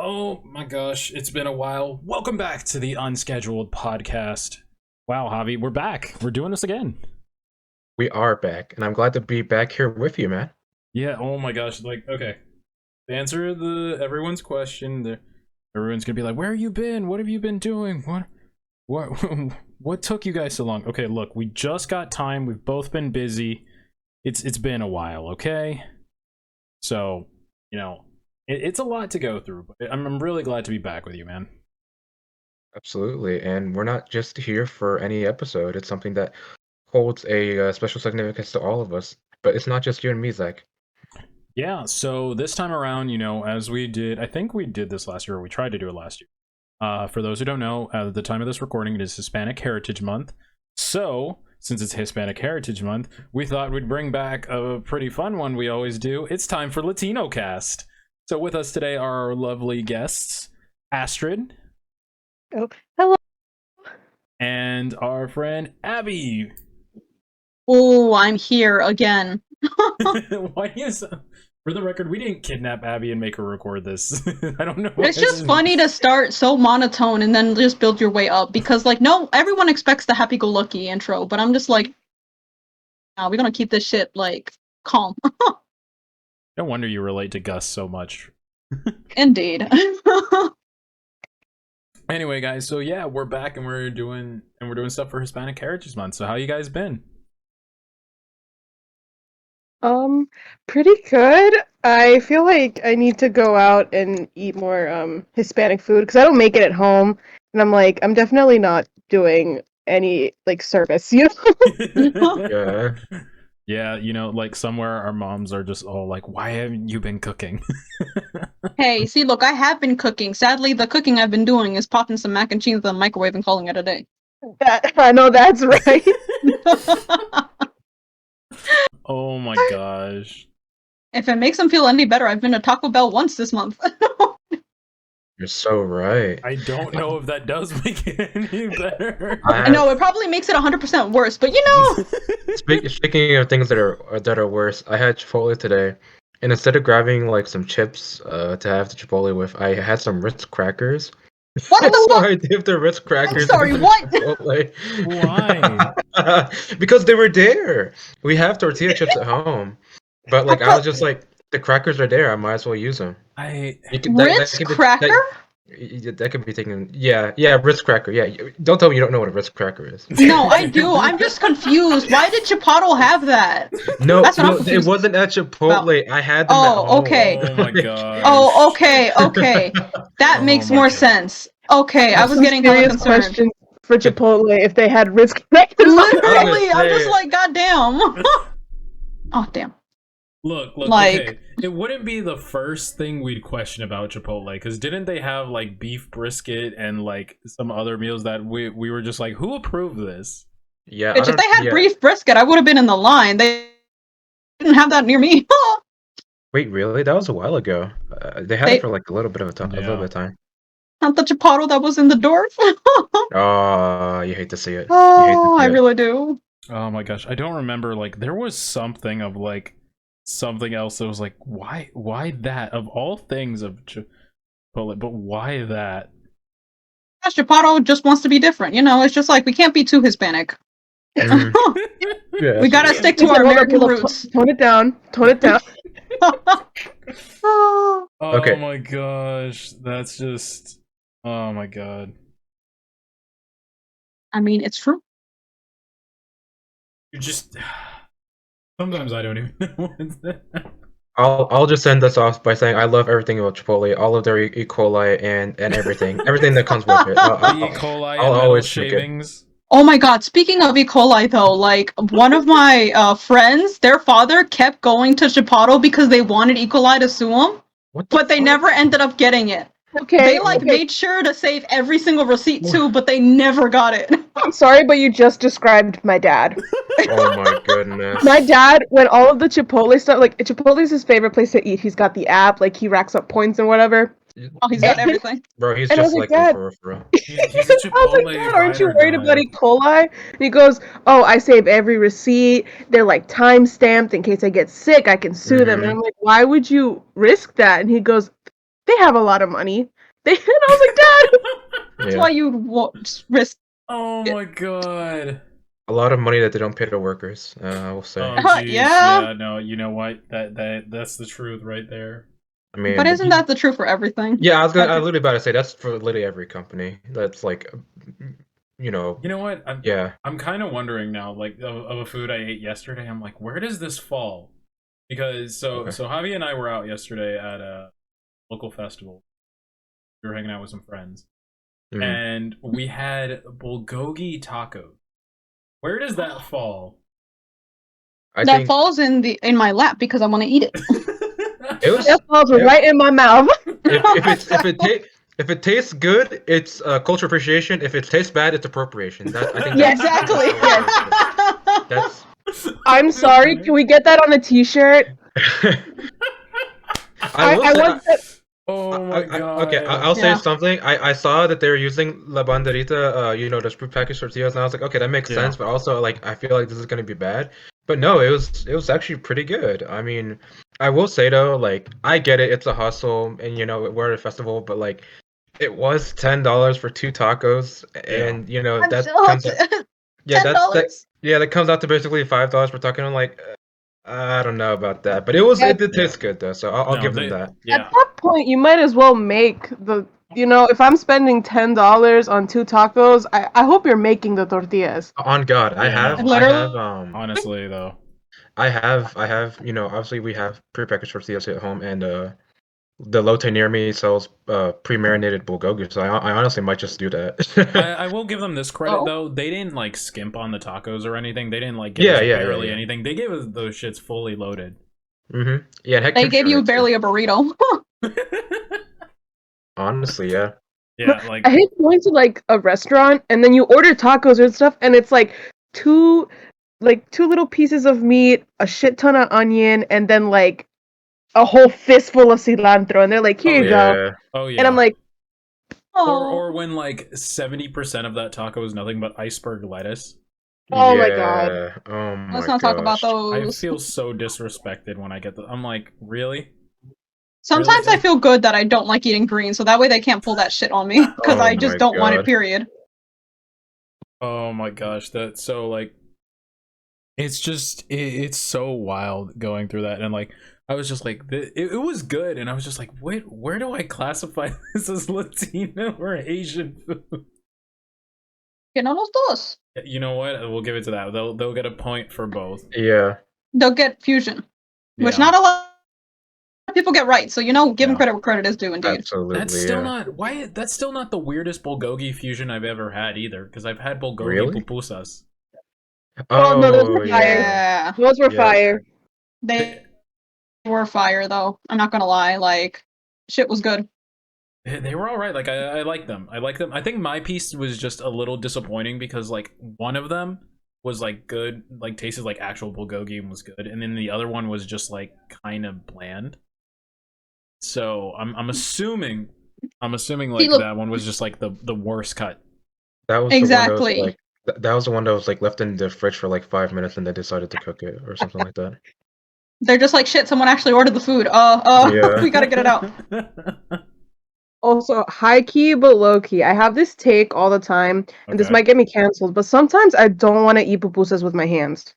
Oh my gosh, it's been a while. Welcome back to the Unscheduled Podcast. Wow, Javi, we're back. We're doing this again. We are back, and I'm glad to be back here with you, man. Yeah, oh my gosh, okay. To answer everyone's question, everyone's gonna be like, where have you been? What have you been doing? What what took you guys so long? Okay, look, we just got time. We've both been busy. It's been a while, okay? So, it's a lot to go through, but I'm really glad to be back with you, man. Absolutely, and we're not just here for any episode. It's something that holds a special significance to all of us. But it's not just you and me, Zach. Yeah, so this time around, as we did, I think we did this last year, or we tried to do it last year. For those who don't know, at the time of this recording, it is Hispanic Heritage Month. So, since it's Hispanic Heritage Month, we thought we'd bring back a pretty fun one we always do. It's time for Latino Cast. So with us today are our lovely guests, Astrid. Oh, hello. And our friend, Abby. Oh, I'm here again. Why is... For the record, we didn't kidnap Abby and make her record this. I don't know. It's just funny to start so monotone and then just build your way up because, no, everyone expects the happy-go-lucky intro, but I'm just like, no, we're gonna keep this shit, calm. No wonder you relate to Gus so much. Indeed. Anyway, guys, so yeah, we're back and we're doing stuff for Hispanic Heritage Month. So how you guys been? Pretty good. I feel like I need to go out and eat more Hispanic food because I don't make it at home, and I'm definitely not doing any service, Yeah. Yeah, somewhere our moms are just all like, why haven't you been cooking? Hey, see, look, I have been cooking. Sadly, the cooking I've been doing is popping some mac and cheese in the microwave and calling it a day. I know that's right. Oh my gosh. If it makes them feel any better, I've been to Taco Bell once this month. You're so right. I don't know if that does make it any better. No, it probably makes it 100% worse, but Speaking of things that are worse, I had Chipotle today, and instead of grabbing some chips to have the Chipotle with, I had some Ritz crackers. What the fuck? I dipped the Ritz crackers. I'm sorry, into what? Chipotle. Why? Because they were there. We have tortilla chips at home, but I was just like, the crackers are there. I might as well use them. Ritz cracker? That could be taken. Yeah, Ritz cracker. Yeah, don't tell me you don't know what a Ritz cracker is. No, I do. I'm just confused. Why did Chipotle have that? No, it wasn't at Chipotle. About. I had them at home. Okay. Oh my god. Oh, okay. That makes more sense. Okay, I was getting kind of concerned. Question for Chipotle if they had Ritz crackers. Literally, I'm just like, goddamn. Oh, damn. Look, okay. It wouldn't be the first thing we'd question about Chipotle, because didn't they have beef brisket and some other meals that we were just like, who approved this? Yeah. Bitch, if they had beef brisket, I would have been in the line. They didn't have that near me. Wait, really? That was a while ago. They had it for a little bit of time. Not the Chipotle that was in the door. Oh, you hate to see it. Oh, I really do. Oh my gosh, I don't remember. There was something of something else that was why that of all things of Chipotle, but why that? Chipotle just wants to be different. It's just we can't be too Hispanic. Yeah, we gotta stick to our American roots. Tone it down. Oh okay. My gosh, that's just... Oh my god. I mean, it's true. You just... Sometimes I don't even know what's that. I'll just end this off by saying I love everything about Chipotle, all of their E. coli and everything that comes with it. E. coli and always shavings. Oh my god, speaking of E. coli though, one of my friends, their father kept going to Chipotle because they wanted E. coli to sue him, but they never ended up getting it. Okay. They made sure to save every single receipt too, but they never got it. I'm sorry, but you just described my dad. Oh my goodness. My dad, when all of the Chipotle stuff, Chipotle's his favorite place to eat. He's got the app, he racks up points and whatever. Oh, he's got everything. Bro, he's just like for real. He's a Chipotle. I was like, Dad, aren't you worried about E. coli? And he goes, oh, I save every receipt. They're time stamped in case I get sick. I can sue them. And I'm like, why would you risk that? And he goes, they have a lot of money. And I was like, Dad. That's why you risk. Oh my god. A lot of money that they don't pay to workers. I will say. Oh jeez. Yeah. Yeah. No. You know what? That's the truth right there. I mean, But isn't that the truth for everything? yeah, I was literally about to say that's for literally every company. That's like, You know what? Yeah. I'm kind of wondering now, like of a food I ate yesterday. I'm like, where does this fall? Because so Javi and I were out yesterday at a local festival. We were hanging out with some friends, and we had bulgogi tacos. Where does that fall? That falls in my lap because I want to eat it. That falls right in my mouth. If it tastes good, it's cultural appreciation. If it tastes bad, it's appropriation. I think Yeah, exactly. That's. I'm sorry. Can we get that on a T-shirt? Oh my god. Okay, I'll say something. I saw that they were using La Banderita, those prepackaged tortillas, and I was like, okay, that makes sense. But also, like, I feel like this is gonna be bad. But no, it was actually pretty good. I mean, I will say though, like, I get it. It's a hustle, and we're at a festival, but like, it was $10 for 2 tacos, and that comes that comes out to basically $5 per taco. And I'm like, I don't know about that, but it did taste good though, so I'll give them that. Yeah. At that point, you might as well make if I'm spending $10 on 2 tacos, I hope you're making the tortillas. On God, I have honestly though. I have obviously we have prepackaged tortillas at home, and the lote near me sells pre-marinated bulgogi, so I honestly might just do that. I will give them this credit though. They didn't like skimp on the tacos or anything. They didn't like give us barely anything. They gave us those shits fully loaded. Mm-hmm. Yeah, heck, they gave you barely a burrito. Honestly, yeah. Yeah, like I hate going to like a restaurant and then you order tacos and stuff, and it's like two little pieces of meat, a shit ton of onion, and then like a whole fistful of cilantro, and they're like, here you go. Oh yeah. And I'm like, or when like 70% of that taco is nothing but iceberg lettuce. Oh my god. Oh my Let's not talk about those. I feel so disrespected when I get I'm like, really? Sometimes Really? I feel good that I don't like eating green, so that way they can't pull that shit on me, because I just don't want it, period. Oh my gosh, that's so like, it's just, it's so wild going through that, and like, I was just like, it was good, and I was just like, wait, where do I classify this as Latino or Asian food? Que no los dos. You know what? We'll give it to that. They'll get a point for both. Yeah. They'll get fusion, which not a lot of people get right. So give them credit where credit is due. Indeed. Absolutely. That's still not That's still not the weirdest bulgogi fusion I've ever had either. Because I've had bulgogi pupusas. Oh no, those were fire. Yeah. Those were fire. They were fire though. I'm not gonna lie. Like, shit was good. They were all right. Like I like them. I like them. I think my piece was just a little disappointing because like one of them was like good, like tasted like actual bulgogi and was good, and then the other one was just like kind of bland. So I'm assuming like that one was just like the worst cut. That was exactly. That was the one that was like left in the fridge for like 5 minutes and they decided to cook it or something like that. They're just like, shit, someone actually ordered the food. We gotta get it out. Also, high key but low key. I have this take all the time, and this might get me canceled, but sometimes I don't want to eat pupusas with my hands.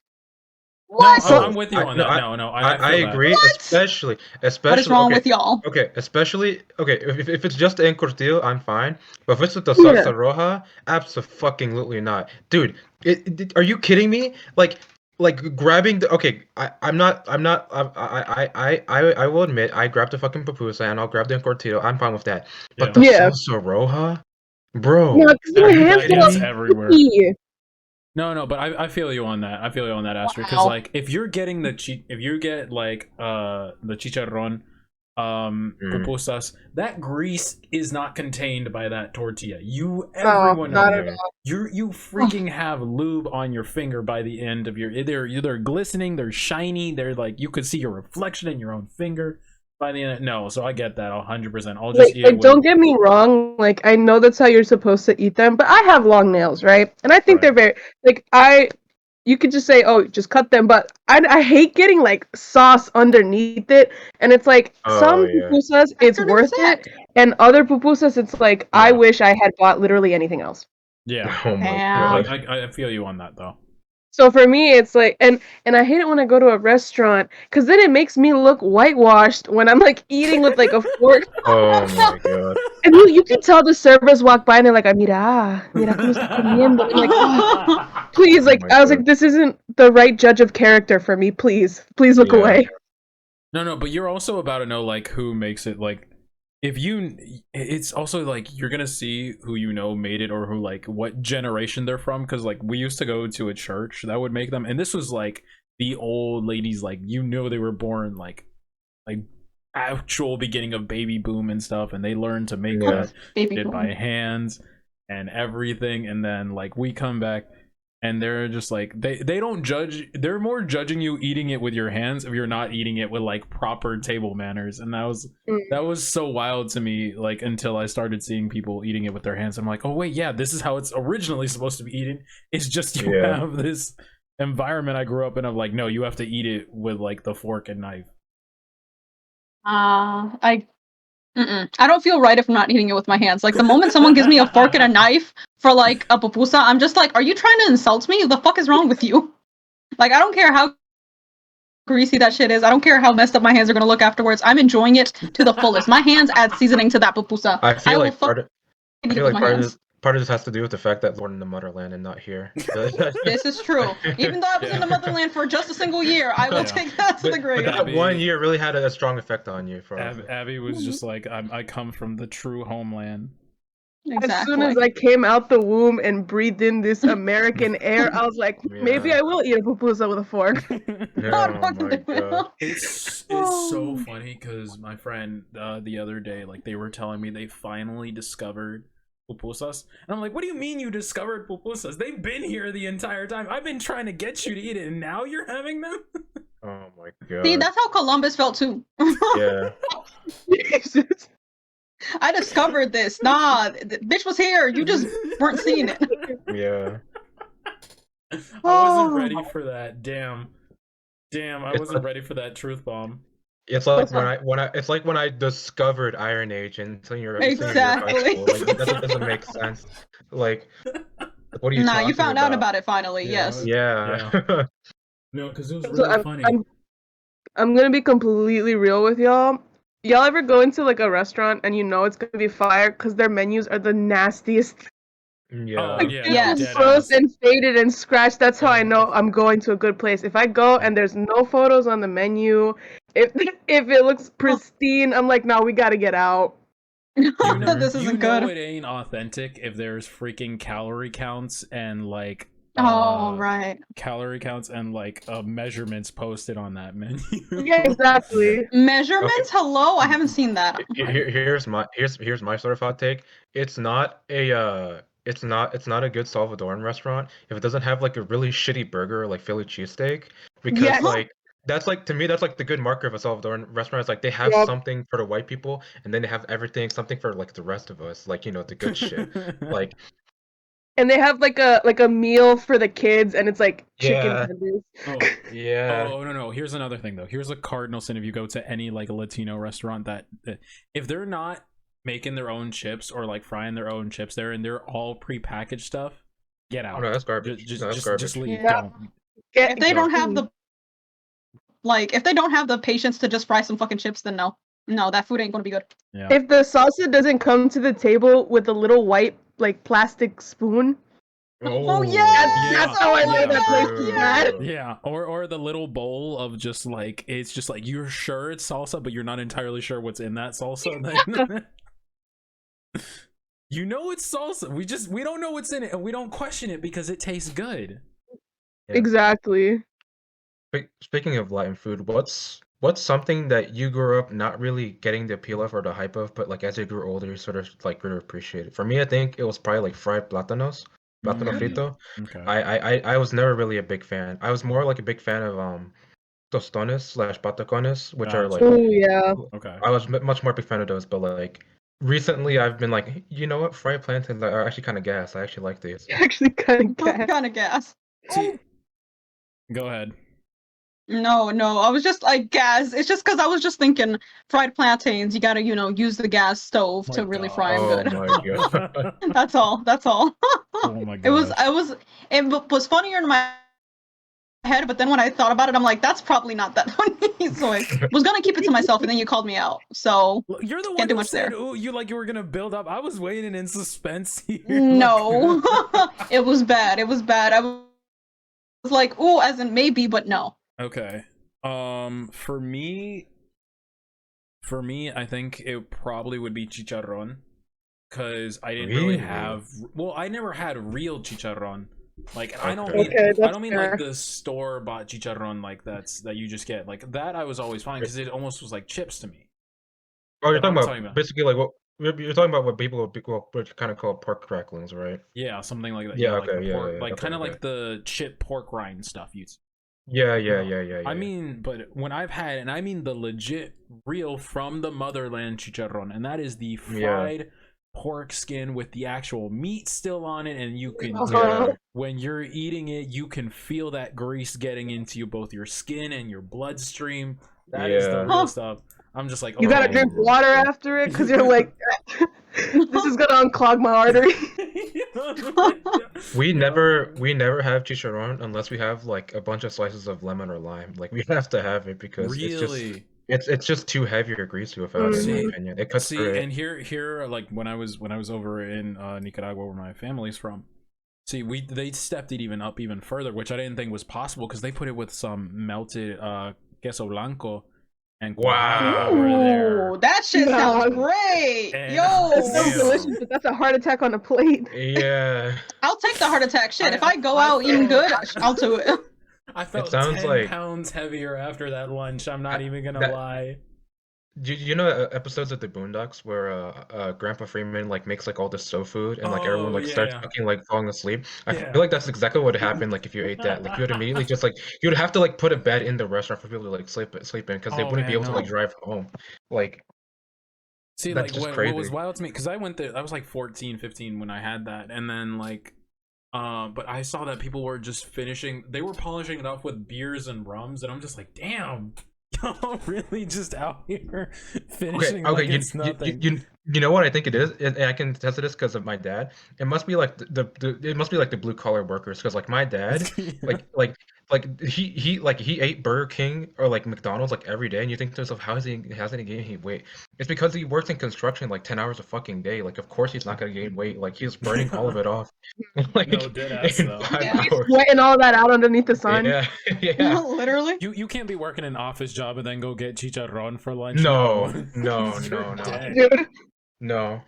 What? No, I'm with you on that. No, I agree. What? Especially. What is wrong with y'all? Okay, especially if it's just the encortillo, I'm fine. But if it's with the salsa roja, absolutely not, dude. Are you kidding me? Like grabbing the I will admit I grabbed the fucking pupusa and I'll grab the encortillo. I'm fine with that. But the salsa roja, bro, no, because your hands get everywhere. No, but I feel you on that. I feel you on that, Astrid. Because like if you're getting the chicharrón pupusas, that grease is not contained by that tortilla. Everyone you freaking have lube on your finger by the end of your they're glistening, they're shiny, they're like you could see your reflection in your own finger by the end. No, so I get that 100%. I'll just eat it don't get me wrong, like I know that's how you're supposed to eat them, but I have long nails, right? And I think they're very you could just say, oh, just cut them. But I hate getting like sauce underneath it, and it's like some pupusas it's worth it, and other pupusas it's like I wish I had bought literally anything else. Yeah. Oh my god. I feel you on that though. So for me, it's like, and I hate it when I go to a restaurant, because then it makes me look whitewashed when I'm like eating with like a fork. Oh my god. And you can tell the servers walk by and they're like, mira cómo está comiendo. I'm like, oh, please, like, I was like, this isn't the right judge of character for me. Please look away. No, but you're also about to know like who makes it. Like, it's also like you're gonna see who you know made it or who like what generation they're from, because like we used to go to a church that would make them, and this was like the old ladies, like they were born like actual beginning of baby boom and stuff, and they learned to make that it by hands and everything, and then like we come back and they're just like they don't judge, they're more judging you eating it with your hands if you're not eating it with like proper table manners. And that was so wild to me, like until I started seeing people eating it with their hands. I'm like, oh wait, yeah, this is how it's originally supposed to be eaten. It's just you have this environment I grew up in of like, no, you have to eat it with like the fork and knife. I don't feel right if I'm not eating it with my hands. Like the moment someone gives me a fork and a knife for like a pupusa, I'm just like, are you trying to insult me? The fuck is wrong with you? Like I don't care how greasy that shit is. I don't care how messed up my hands are gonna look afterwards. I'm enjoying it to the fullest. My hands add seasoning to that pupusa. I feel like part of this has to do with the fact that we're in the motherland and not here. This is true. Even though I was in the motherland for just a single year, I will take that to the grave. But that 1 year really had a strong effect on you. Abby was just like, I come from the true homeland. Exactly. As soon as I came out the womb and breathed in this American air, I was like, maybe I will eat a pupusa with a fork. Oh my god. It's so funny because my friend the other day, like they were telling me they finally discovered pupusas, and I'm like, what do you mean you discovered pupusas? They've been here the entire time. I've been trying to get you to eat it, and now you're having them? Oh my god. See, that's how Columbus felt too. Yeah. I discovered this. Nah, the bitch was here. You just weren't seeing it. Yeah. I wasn't ready for that. Damn, I wasn't ready for that truth bomb. It's like when I discovered Iron Age and exactly. Like, that doesn't make sense. Like, what are you? Nah, you found out about it finally. Yes. Yeah. No, because it was really funny. I'm gonna be completely real with y'all. Y'all ever go into like a restaurant and you know it's gonna be fire because their menus are the nastiest? Yeah. It's gross and faded and scratched. That's how I know I'm going to a good place. If I go and there's no photos on the menu, if it looks pristine, I'm like, no, we gotta get out. This isn't good. It ain't authentic if there's freaking calorie counts and like calorie counts and like measurements posted on that menu. Yeah, exactly. Measurements? Okay. Hello, I haven't seen that. Here's my sort of hot take. It's not a good Salvadoran restaurant if it doesn't have like a really shitty burger or like Philly cheesesteak, because like that's like, to me, that's like the good marker of a Salvadoran restaurant. It's like they have something for the white people and then they have something for like the rest of us, like, you know, the good shit. Like, and they have like a meal for the kids, and it's like chicken tenders. Oh no. Here's another thing though. Here's a cardinal sin if you go to any like a Latino restaurant, that if they're not making their own chips or like frying their own chips there and they're all prepackaged stuff, get out. Oh no, that's garbage. Just leave. If they don't have the patience to just fry some fucking chips, then no, that food ain't gonna be good. Yeah. If the salsa doesn't come to the table with a little white like plastic spoon. Oh yeah, that's how I know that place is bad. Yeah, or the little bowl of just like, it's just like you're sure it's salsa, but you're not entirely sure what's in that salsa. You know it's salsa. We don't know what's in it, and we don't question it because it tastes good. Yeah. Exactly. Speaking of Latin food, what's something that you grew up not really getting the appeal of or the hype of, but like as you grew older, you sort of like really appreciate it? For me, I think it was probably like fried plátano frito. Okay. I was never really a big fan. I was more like a big fan of tostones / patacones, which are like, oh yeah. Okay. I was much more big fan of those, but like recently I've been like, you know what, fried plantains are actually kind of gas. I actually like these. Actually kind of gas. Kind of gas. See, Go ahead. No, I was just like gas. It's just because I was just thinking fried plantains. You gotta, use the gas stove to really fry them Oh good. my god. That's all. Oh my It was. gosh. It was funnier in my head, but then when I thought about it, I'm like, that's probably not that funny. So I was gonna keep it to myself, and then you called me out. So You're the one can't do who much said, there. "Oh, you were gonna build up." I was waiting in suspense here. No, it was bad. It was bad. I was like, oh, as in maybe, but no. Okay. For me, I think it probably would be chicharrón, because I didn't really have. Well, I never had real chicharrón. Like, I don't mean, I don't mean like the store bought chicharrón, like that you just get. Like that, I was always fine because it almost was like chips to me. Oh, you're talking about basically like what you're talking about what people would kind of call pork cracklings, right? Yeah, something like that. Yeah, like okay, the pork, yeah, like okay, kind of okay. like the chip pork rind stuff you. Yeah. I mean, but when I've had, and I mean the legit, real from the motherland chicharrón, and that is the fried pork skin with the actual meat still on it, and you can, when you're eating it, you can feel that grease getting into both your skin and your bloodstream. That is the real stuff. I'm just like, you gotta drink water after it because you're like, this is gonna unclog my artery. We never have chicharrón unless we have like a bunch of slices of lemon or lime. Like we have to have it because it's just too heavy or greasy without it, in my opinion. It cuts through it. And here, like when I was over in Nicaragua, where my family's from. See, they stepped it even up even further, which I didn't think was possible because they put it with some melted queso blanco. And over there. That shit sounds great. Yo, that sounds delicious, but that's a heart attack on a plate. Yeah. I'll take the heart attack. Shit, if I go out eating good, I'll do it. I felt 10 pounds heavier after that lunch. I'm not even gonna lie. You know episodes of the Boondocks where Grandpa Freeman like makes like all the soul food and like everyone like starts fucking like falling asleep? I feel like that's exactly what happened. Like if you ate that, like you would immediately just like you would have to like put a bed in the restaurant for people to like sleep in because they wouldn't be able to like drive home. Like, see, like what was wild to me, because I went there, I was like 14, 15 when I had that, and then like but I saw that people were just they were polishing it off with beers and rums, and I'm just like, damn. Y'all really just out here finishing like it's nothing. You know what I think it is, and I can attest to this because of my dad. It must be like it must be like the blue collar workers, because like my dad, he ate Burger King or like McDonald's like every day, and you think to yourself, how hasn't he gained weight? It's because he works in construction like 10 hours a fucking day. Like of course he's not gonna gain weight. Like he's burning all of it off. Like, no, dead ass though. He's sweating all that out underneath the sun. Yeah. Literally. You can't be working an office job and then go get chicharrón for lunch. No. Dude. No.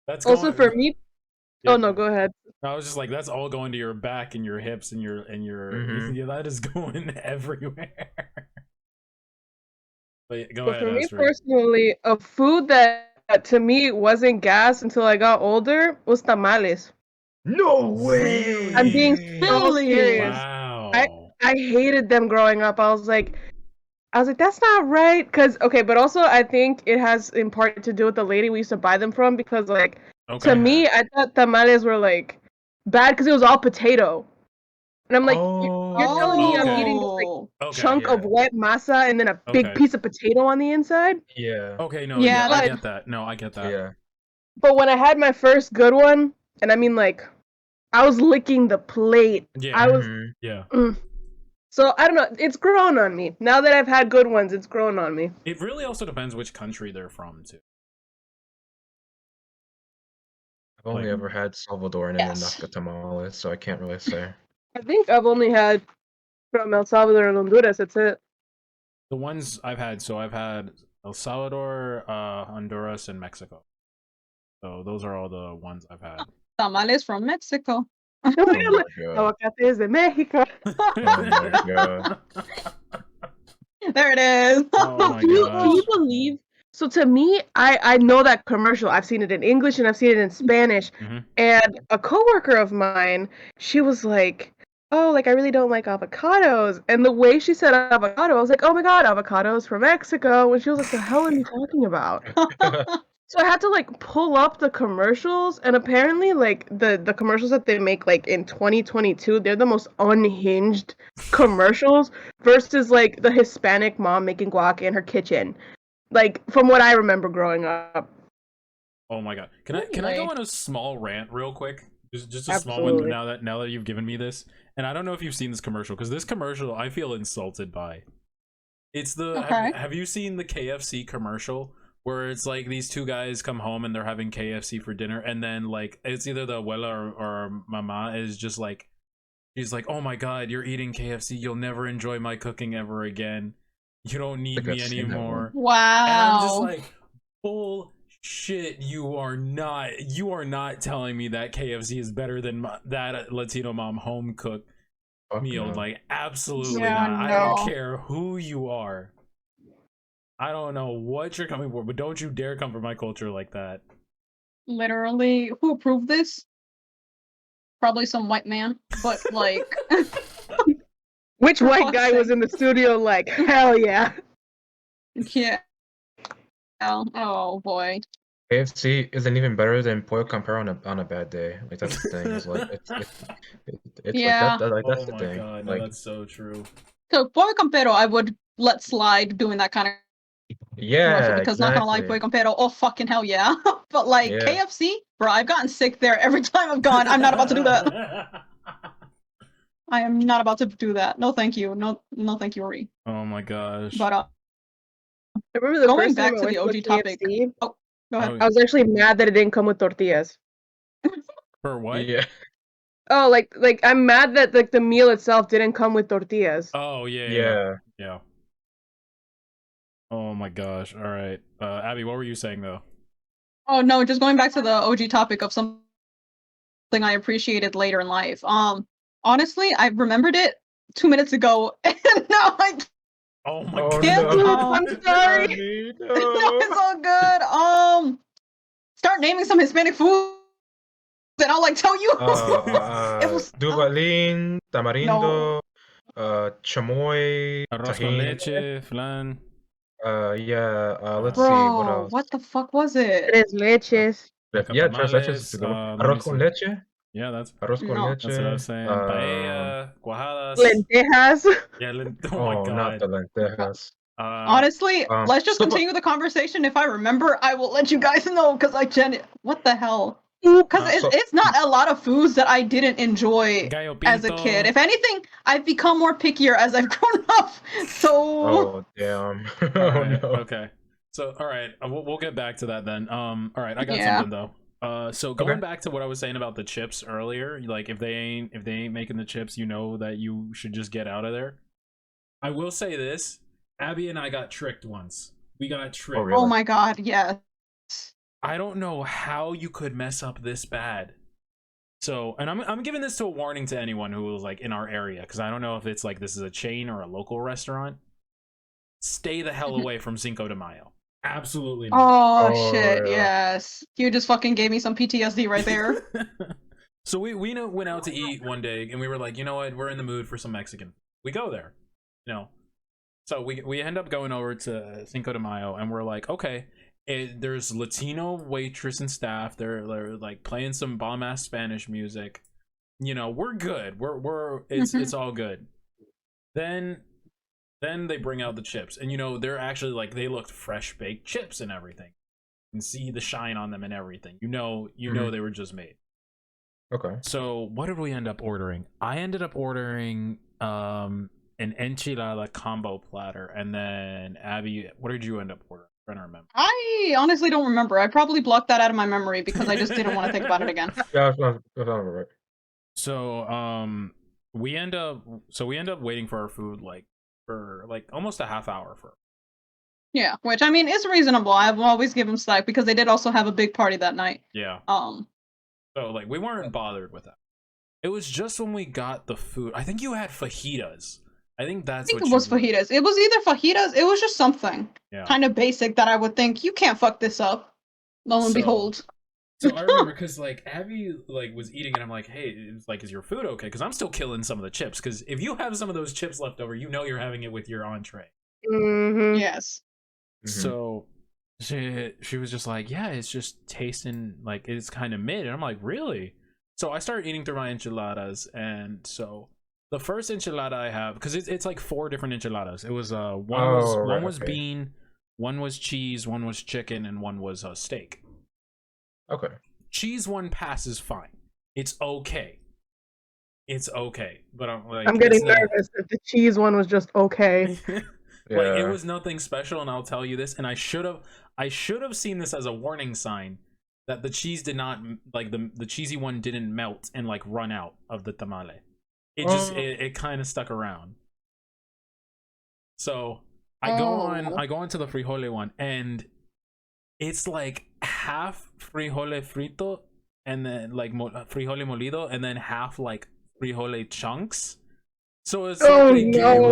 That's also for me. Yeah. Oh no, go ahead. I was just like, that's all going to your back and your hips and your yeah, that is going everywhere. But go ahead. For me personally, a food that to me wasn't gas until I got older was tamales. No way! I'm being so serious. Wow. I hated them growing up. I was like, that's not right. But also I think it has in part to do with the lady we used to buy them from, because like to me, I thought tamales were like bad because it was all potato. And I'm like, you're telling me I'm eating this like chunk of wet masa and then a big piece of potato on the inside? Yeah. Okay, no, yeah, I get that. No, I get that. Yeah. But when I had my first good one, and I mean like, I was licking the plate. Yeah. I was So I don't know. It's grown on me. Now that I've had good ones, it's grown on me. It really also depends which country they're from too. I've only ever had Salvadoran and Naka tamales, so I can't really say. I think I've only had from El Salvador and Honduras. That's it. The ones I've had, so I've had El Salvador, Honduras, and Mexico. So those are all the ones I've had. Tamales from Mexico. Aguacates de Mexico. Oh my god. There it is. Oh Can you believe? So to me, I know that commercial. I've seen it in English and I've seen it in Spanish. Mm-hmm. And a coworker of mine, she was like, oh, like I really don't like avocados. And the way she said avocado, I was like, oh my god, avocados from Mexico. And she was like, the hell are you talking about? So I had to like pull up the commercials, and apparently like the commercials that they make like in 2022, they're the most unhinged commercials versus like the Hispanic mom making guac in her kitchen. Like from what I remember growing up. Oh my god. Can I go on a small rant real quick? Just a small Absolutely. one now that you've given me this. And I don't know if you've seen this commercial, because this commercial I feel insulted by. It's the Okay. have you seen the KFC commercial where it's like these two guys come home and they're having KFC for dinner, and then like it's either the abuela or mama is just like, she's like, oh my god, you're eating KFC, you'll never enjoy my cooking ever again, you don't need think me I've seen that anymore. one. Wow. And I'm just like, bullshit, you are not telling me that KFC is better than that Latino mom home cooked Fuck meal. no. Like, absolutely Yeah, not. I don't no. care who you are. I don't know what you're coming for, but don't you dare come for my culture like that. Literally, who approved this? Probably some white man, but like, Which For white fuck's guy was sake. in the studio like, hell yeah. yeah. Oh boy. KFC isn't even better than Pollo Campero on a bad day. Like that's the thing. It's like it's Yeah. like that's Oh the my thing. god, no, Like that's so true. So Pollo Campero, I would let slide doing that kind of commercial yeah, because not gonna lie, exactly. Pollo Campero, oh fucking hell yeah. But like Yeah. KFC, bro, I've gotten sick there every time I've gone. I'm not about to do that. I am not about to do that. No, thank you. No, thank you, Ori. Oh my gosh. But I remember the going first back time I to went the to a OG topic. KFC, Go ahead. Oh, I was actually mad that it didn't come with tortillas. for what? Yeah. Oh, like I'm mad that like the meal itself didn't come with tortillas. Oh yeah. Yeah. Oh my gosh. All right. Abby, what were you saying though? Oh no, just going back to the OG topic of something I appreciated later in life. Honestly, I remembered it 2 minutes ago, and now I Oh my Oh, can't. no. I'm sorry. Abby, No, no. it's all good. Start naming some Hispanic food, and I'll like tell you. It was Duvalin, tamarindo, chamoy, Arroz con tajín. leche, flan. Let's see what Bro, else. what the fuck was it? Tres leches. Yeah, tres leches is Tamales. a good one. Let me Arroz con see. leche. Yeah, that's Arroz con No. leche. what I was saying. Paella, guajadas. Lentejas. Yeah, oh my Not god. the lentejas. Honestly, let's just continue the conversation. If I remember, I will let you guys know because what the hell? Because it's not a lot of foods that I didn't enjoy Gallo as a pinto. kid. If anything, I've become more pickier as I've grown up. So Oh damn. All Oh right, no. okay. So, all right, we'll get back to that then. All right, I got Yeah. something though. So going back to what I was saying about the chips earlier, like if they ain't making the chips, you know that you should just get out of there. I will say this: Abby and I got tricked once. We got tricked. Oh, really? Oh my god, yes. I don't know how you could mess up this bad. So, and I'm giving this to a warning to anyone who was like in our area, because I don't know if it's like this is a chain or a local restaurant. Stay the hell away from Cinco de Mayo. Absolutely not. Oh shit, yeah. yes. You just fucking gave me some PTSD right there. So we went out to eat one day, and we were like, you know what, we're in the mood for some Mexican. We go there, you know. So we end up going over to Cinco de Mayo, and we're like, okay, there's Latino waitress and staff. They're like playing some bomb ass Spanish music. You know, we're good. It's all good. Then they bring out the chips, and you know they're actually like they looked fresh baked chips and everything. You can see the shine on them and everything. You know they were just made. Okay. So what did we end up ordering? I ended up ordering an enchilada combo platter, and then Abby, what did you end up ordering? I don't remember. I honestly don't remember. I probably blocked that out of my memory because I just didn't want to think about it again. Yeah, that's right. So we end up waiting for our food for almost a half hour for. Yeah, which I mean is reasonable. I've always given them slack because they did also have a big party that night. Yeah. So like we weren't bothered with that. It was just when we got the food. I think you had fajitas. I think it was fajitas. It was either fajitas. It was just something kind of basic that I would think you can't fuck this up. Lo and behold. So I remember because like Abby was eating and I'm like, hey, it's like, is your food okay? Because I'm still killing some of the chips. Because if you have some of those chips left over, you know you're having it with your entree. Mm-hmm. Yes. So she was just like, yeah, it's just tasting like it's kind of mid, and I'm like, really? So I started eating through my enchiladas, and so the first enchilada I have, because it's like 4 different enchiladas. It was one was okay. bean, one was cheese, one was chicken, and one was steak. Okay. Cheese one passes fine. It's okay. It's okay, but I'm like, I'm getting nervous if the cheese one was just okay. Yeah. Like, it was nothing special, and I'll tell you this, and I should have seen this as a warning sign that the cheese did not, like, the cheesy one didn't melt and like run out of the tamale. It just it kind of stuck around. So I go on to the frijole one, and it's like half frijole frito and then like frijole molido, and then half like frijole chunks. So it's like they gave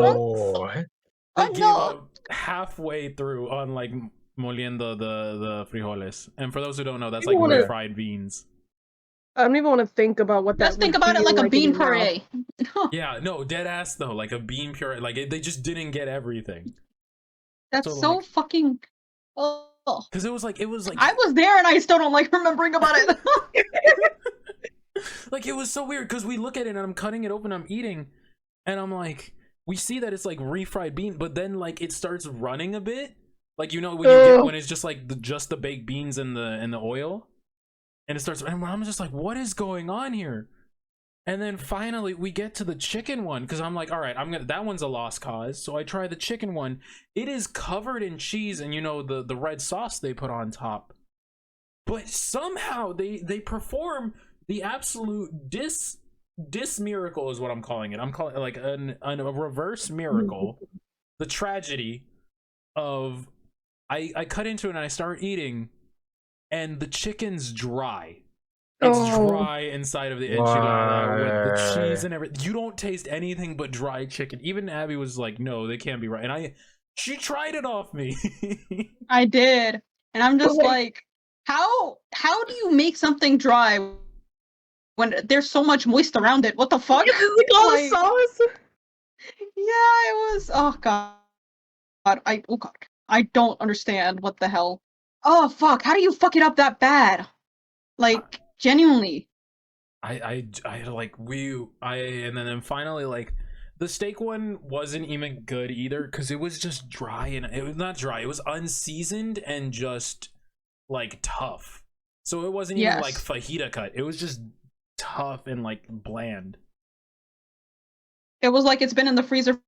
up halfway through on like moliendo the frijoles. And for those who don't know, that's like refried beans. I don't even want to think about what that. Just think about it like a bean puree. Yeah, no, dead ass though, like a bean puree. Like they just didn't get everything. That's so like, fucking. Oh. Because it was like I was there and I still don't like remembering about it. Like, it was so weird because we look at it and I'm cutting it open, I'm eating, and I'm like, we see that it's like refried bean, but then like it starts running a bit, like, you know, when you get when it's just like just the baked beans and the oil, and it starts, and I'm just like, what is going on here? And then finally we get to the chicken one, because I'm like, all right, that one's a lost cause. So I try the chicken one. It is covered in cheese and, you know, the red sauce they put on top, but somehow they perform the absolute dis miracle is what I'm calling it. I'm calling it like a reverse miracle. The tragedy of I cut into it and I start eating, and the chicken's dry. It's dry inside of the enchilada with the cheese and everything. You don't taste anything but dry chicken. Even Abby was like, no, they can't be right. And she tried it off me. I did. And I'm just like, how do you make something dry when there's so much moist around it? What the fuck? Like all the sauce? Yeah, it was, oh god. I don't understand what the hell. Oh fuck, how do you fuck it up that bad? Like, genuinely. And then finally, like, the steak one wasn't even good either, because it was just dry, and it was not dry, it was unseasoned and just like tough. So it wasn't even like fajita cut, it was just tough and like bland. It was like it's been in the freezer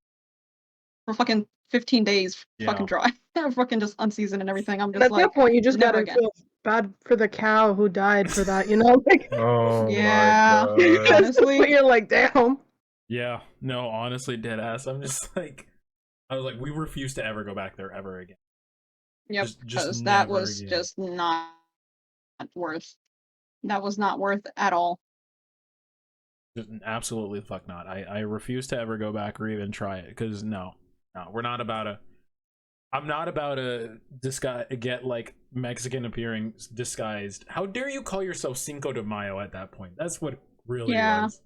for fucking 15 days, fucking dry. Fucking just unseasoned and everything. I'm just at that point you just gotta feel bad for the cow who died for that, you know? Like, oh yeah, my God. Honestly, you're like, damn. Yeah, no, honestly, dead ass. I'm just like, I was like, we refuse to ever go back there ever again. Yep, because that was just not worth. That was not worth at all. Absolutely fuck not. I refuse to ever go back or even try it, because no, we're not about to. I'm not about to get like Mexican appearing disguised. How dare you call yourself Cinco de Mayo at that point? That's what it really was.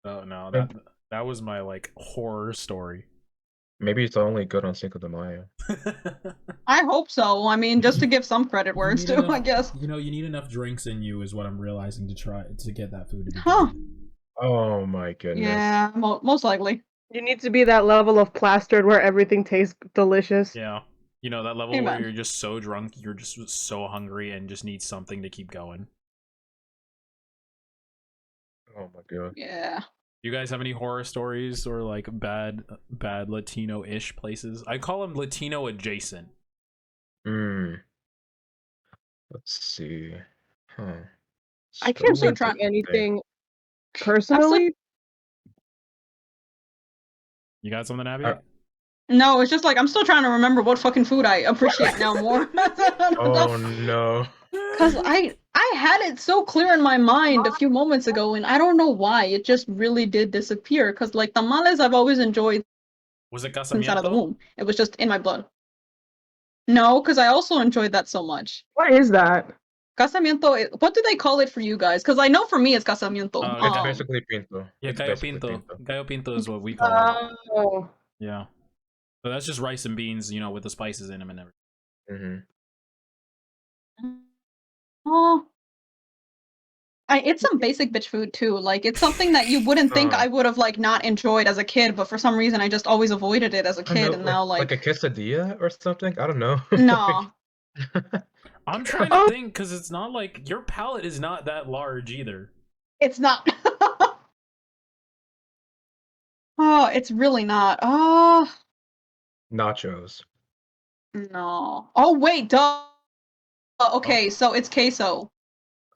Oh no, that was my like horror story. Maybe it's only good on Cinco de Mayo. I hope so. I mean, just to give some credit where it's due, I guess. You know, you need enough drinks in you, is what I'm realizing, to get that food to be good. Oh my goodness. Yeah, most likely. You need to be that level of plastered where everything tastes delicious. Yeah. You know, that level where you're just so drunk, you're just so hungry and just need something to keep going. Oh my God. Yeah. You guys have any horror stories or like bad Latino-ish places? I call them Latino adjacent. Let's see. I can't think of anything personally. You got something, Abby? No, it's just like I'm still trying to remember what fucking food I appreciate now more. Oh no. Because I had it so clear in my mind a few moments ago, and I don't know why. It just really did disappear. Because like tamales, I've always enjoyed. Was it casamiento? Since out of the womb, it was just in my blood. No, because I also enjoyed that so much. What is that? Casamiento. What do they call it for you guys? Because I know for me it's casamiento. It's basically pinto. Yeah, gallo pinto. Gallo pinto is what we call it. Oh. Yeah. But that's just rice and beans, you know, with the spices in them and everything. Oh, it's some basic bitch food too. Like it's something that you wouldn't think I would have like not enjoyed as a kid, but for some reason I just always avoided it as a kid, and now like a quesadilla or something. I don't know. No. I'm trying to think because it's not like your palate is not that large either. It's not. Oh, it's really not. Oh. Nachos. No. Oh wait, duh. Okay, so it's queso.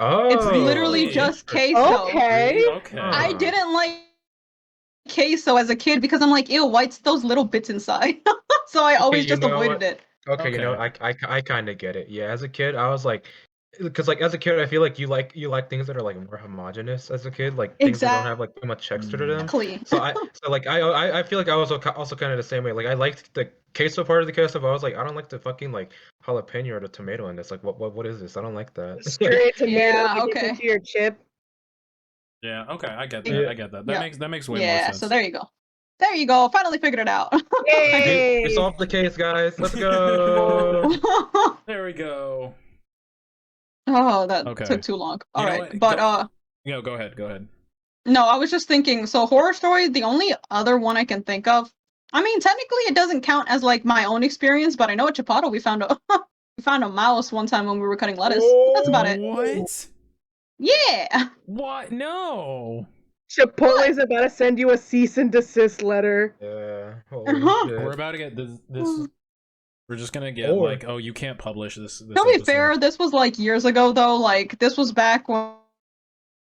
Oh, It's literally just queso. Okay. Okay. I didn't like queso as a kid because I'm like, ew, what's those little bits inside? So I always just avoided it. Okay, you know, I kind of get it. Yeah, as a kid, I was like, because like as a kid, I feel like you like things that are like more homogenous as a kid, like things that don't have like too much texture to them. Exactly. So I feel like I was also kind of the same way. Like I liked the queso part of the queso, but I was like, I don't like the fucking like jalapeno or the tomato in this. Like, what is this? I don't like that. Straight tomato Yeah, gets okay. into your chip. Yeah, okay, I get that. Yeah. I get that. Yeah. That makes way more sense. So there you go. There you go. Finally figured it out. Yay! We solved the case, guys. Let's go. There we go. Oh, that Okay. took too long. You All know right, what? but Yeah, go ahead. Go ahead. no, I was just thinking. So horror story, the only other one I can think of. I mean, technically, it doesn't count as like my own experience, but I know at Chapato we found a mouse one time when we were cutting lettuce. That's about it. What? Yeah. What? No. Chipotle's about to send you a cease and desist letter. Yeah. Holy Uh-huh. We're shit. about to get this. We're just gonna get Or- like, oh, you can't publish this. To be episode. fair, this was like years ago though. Like this was back when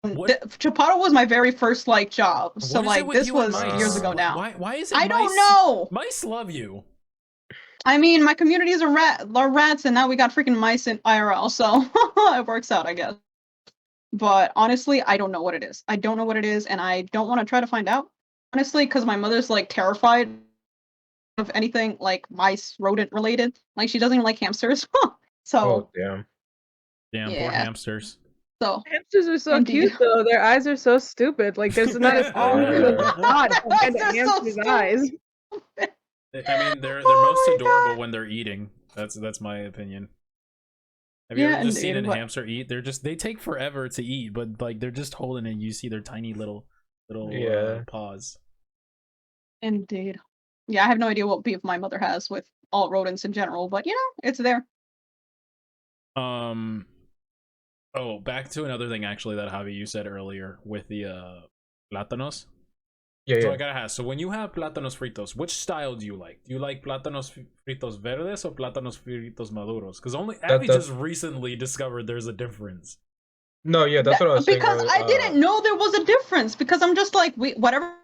What? Chapato was my very first like job. So What is it like with this you and was mice? years ago now. Why is it? I don't mice? know. Mice love you. I mean, my communities are rats, and now we got freaking mice in IRL, so it works out, I guess. But honestly, I don't know what it is. I don't know what it is, and I don't want to try to find out. Honestly, because my mother's like terrified of anything like mice, rodent related. Like she doesn't even like hamsters. So Oh damn. Damn, poor Yeah. hamsters. so Hamsters are so Indeed. cute though. Their eyes are so stupid. Like there's not a Yeah. God behind They're a so hamster's stupid. eyes. I mean, they're Oh most my adorable God. when they're eating. That's my opinion. Have you Yeah, ever just seen a indeed, but- hamster eat? They take forever to eat, but like they're just holding it. You see their tiny little Yeah. paws. Indeed. Yeah, I have no idea what beef my mother has with all rodents in general, but you know, it's there. Oh, back to another thing actually that Javi you said earlier with the plátanos. Yeah, So yeah. I gotta ask. So when you have plátanos fritos, which style do you like? Do you like plátanos fritos verdes or plátanos fritos maduros? Because only Abby that's- just recently discovered there's a difference. No, yeah, that's what I was saying. Because I didn't know there was a difference. Because I'm just like, whatever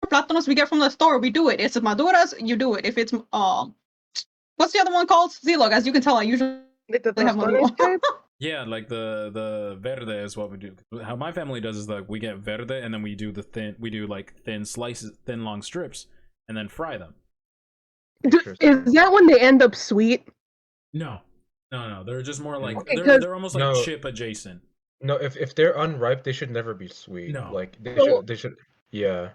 plátanos we get from the store, we do it. It's maduras, you do it. If it's what's the other one called? Zilog. As you can tell, I usually Like the have tostones maduro. type? Yeah, like the verde is what we do. How my family does is like we get verde and then we do like thin slices, thin long strips, and then fry them. Is that when they end up sweet? No, they're just more like Okay, they're almost like No. chip adjacent. No, if they're unripe, they should never be sweet. No. Like So- they should yeah.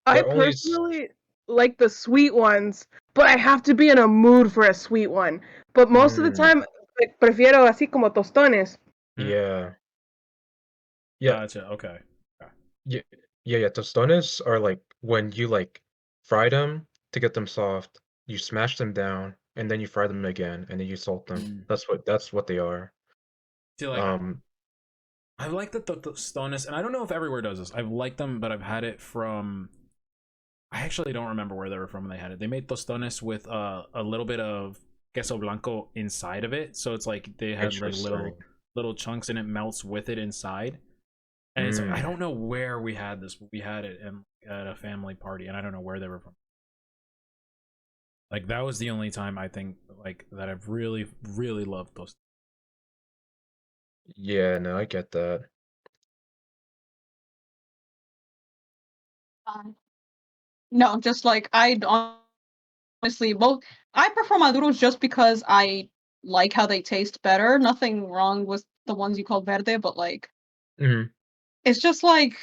I They're only s- personally like the sweet ones, but I have to be in a mood for a sweet one. But most of the Mm. time, like, prefiero así como tostones. Yeah. Yeah. Gotcha. Okay. Yeah, tostones are like when you like fry them to get them soft, you smash them down, and then you fry them again, and then you salt them. That's what they are. See, like I like the tostones, and I don't know if everywhere does this. I've liked them, but I've had it from. I actually don't remember where they were from when they had it. They made tostones with a little bit of queso blanco inside of it, so it's like they had like little chunks, and it melts with it inside. And it's I don't know where we had this, but we had it at a family party, and I don't know where they were from. Like that was the only time I think like that I've really loved those. Yeah, no, I get that. No, just like I honestly, both I prefer maduros just because I like how they taste better. Nothing wrong with the ones you call verde, but like Mhm. it's just like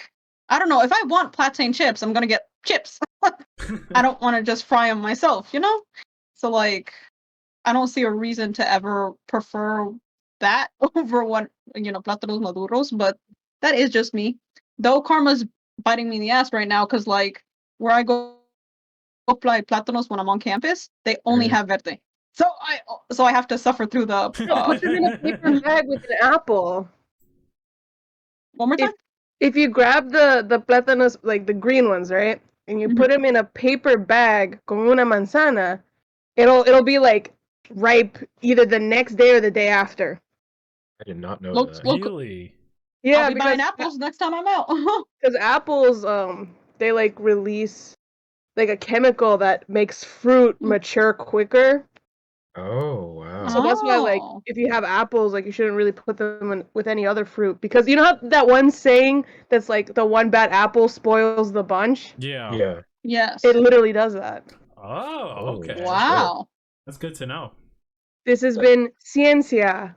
I don't know. If I want plantain chips, I'm gonna get chips. I don't want to just fry them myself, you know? So like, I don't see a reason to ever prefer that over what, plátanos maduros, but that is just me. Though karma's biting me in the ass right now, because like, where I go apply plátanos when I'm on campus, they only have verde. So I have to suffer through the. Put them in a paper bag with an apple. One more time. If you grab the plátanos, like the green ones, right, and you put them in a paper bag con una manzana, it'll be like ripe either the next day or the day after. I did not know Look, that. Really? Yeah, I'll be buying apples next time I'm out. because apples, they like release like a chemical that makes fruit mature quicker. Oh wow. So that's why, like, if you have apples, like, you shouldn't really put them in with any other fruit, because you know how that one saying that's like the one bad apple spoils the bunch? Yeah. Yeah. Yes. It literally does that. Oh, okay. Wow. That's good to know. This has been Ciencia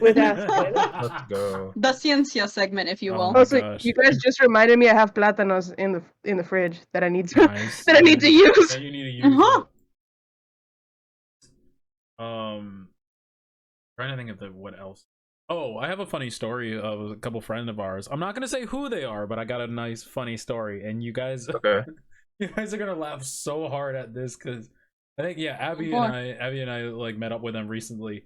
with Aspen. Let's go. The ciencia segment, if you Oh will. my Also, gosh. you guys just reminded me I have plátanos in the fridge that I need to Nice. that I need to use. That you need to use it. Trying to think of what else. Oh, I have a funny story of a couple friends of ours. I'm not gonna say who they are, but I got a nice funny story, and you guys, Okay. you guys are gonna laugh so hard at this because I think Abby and I like met up with them recently,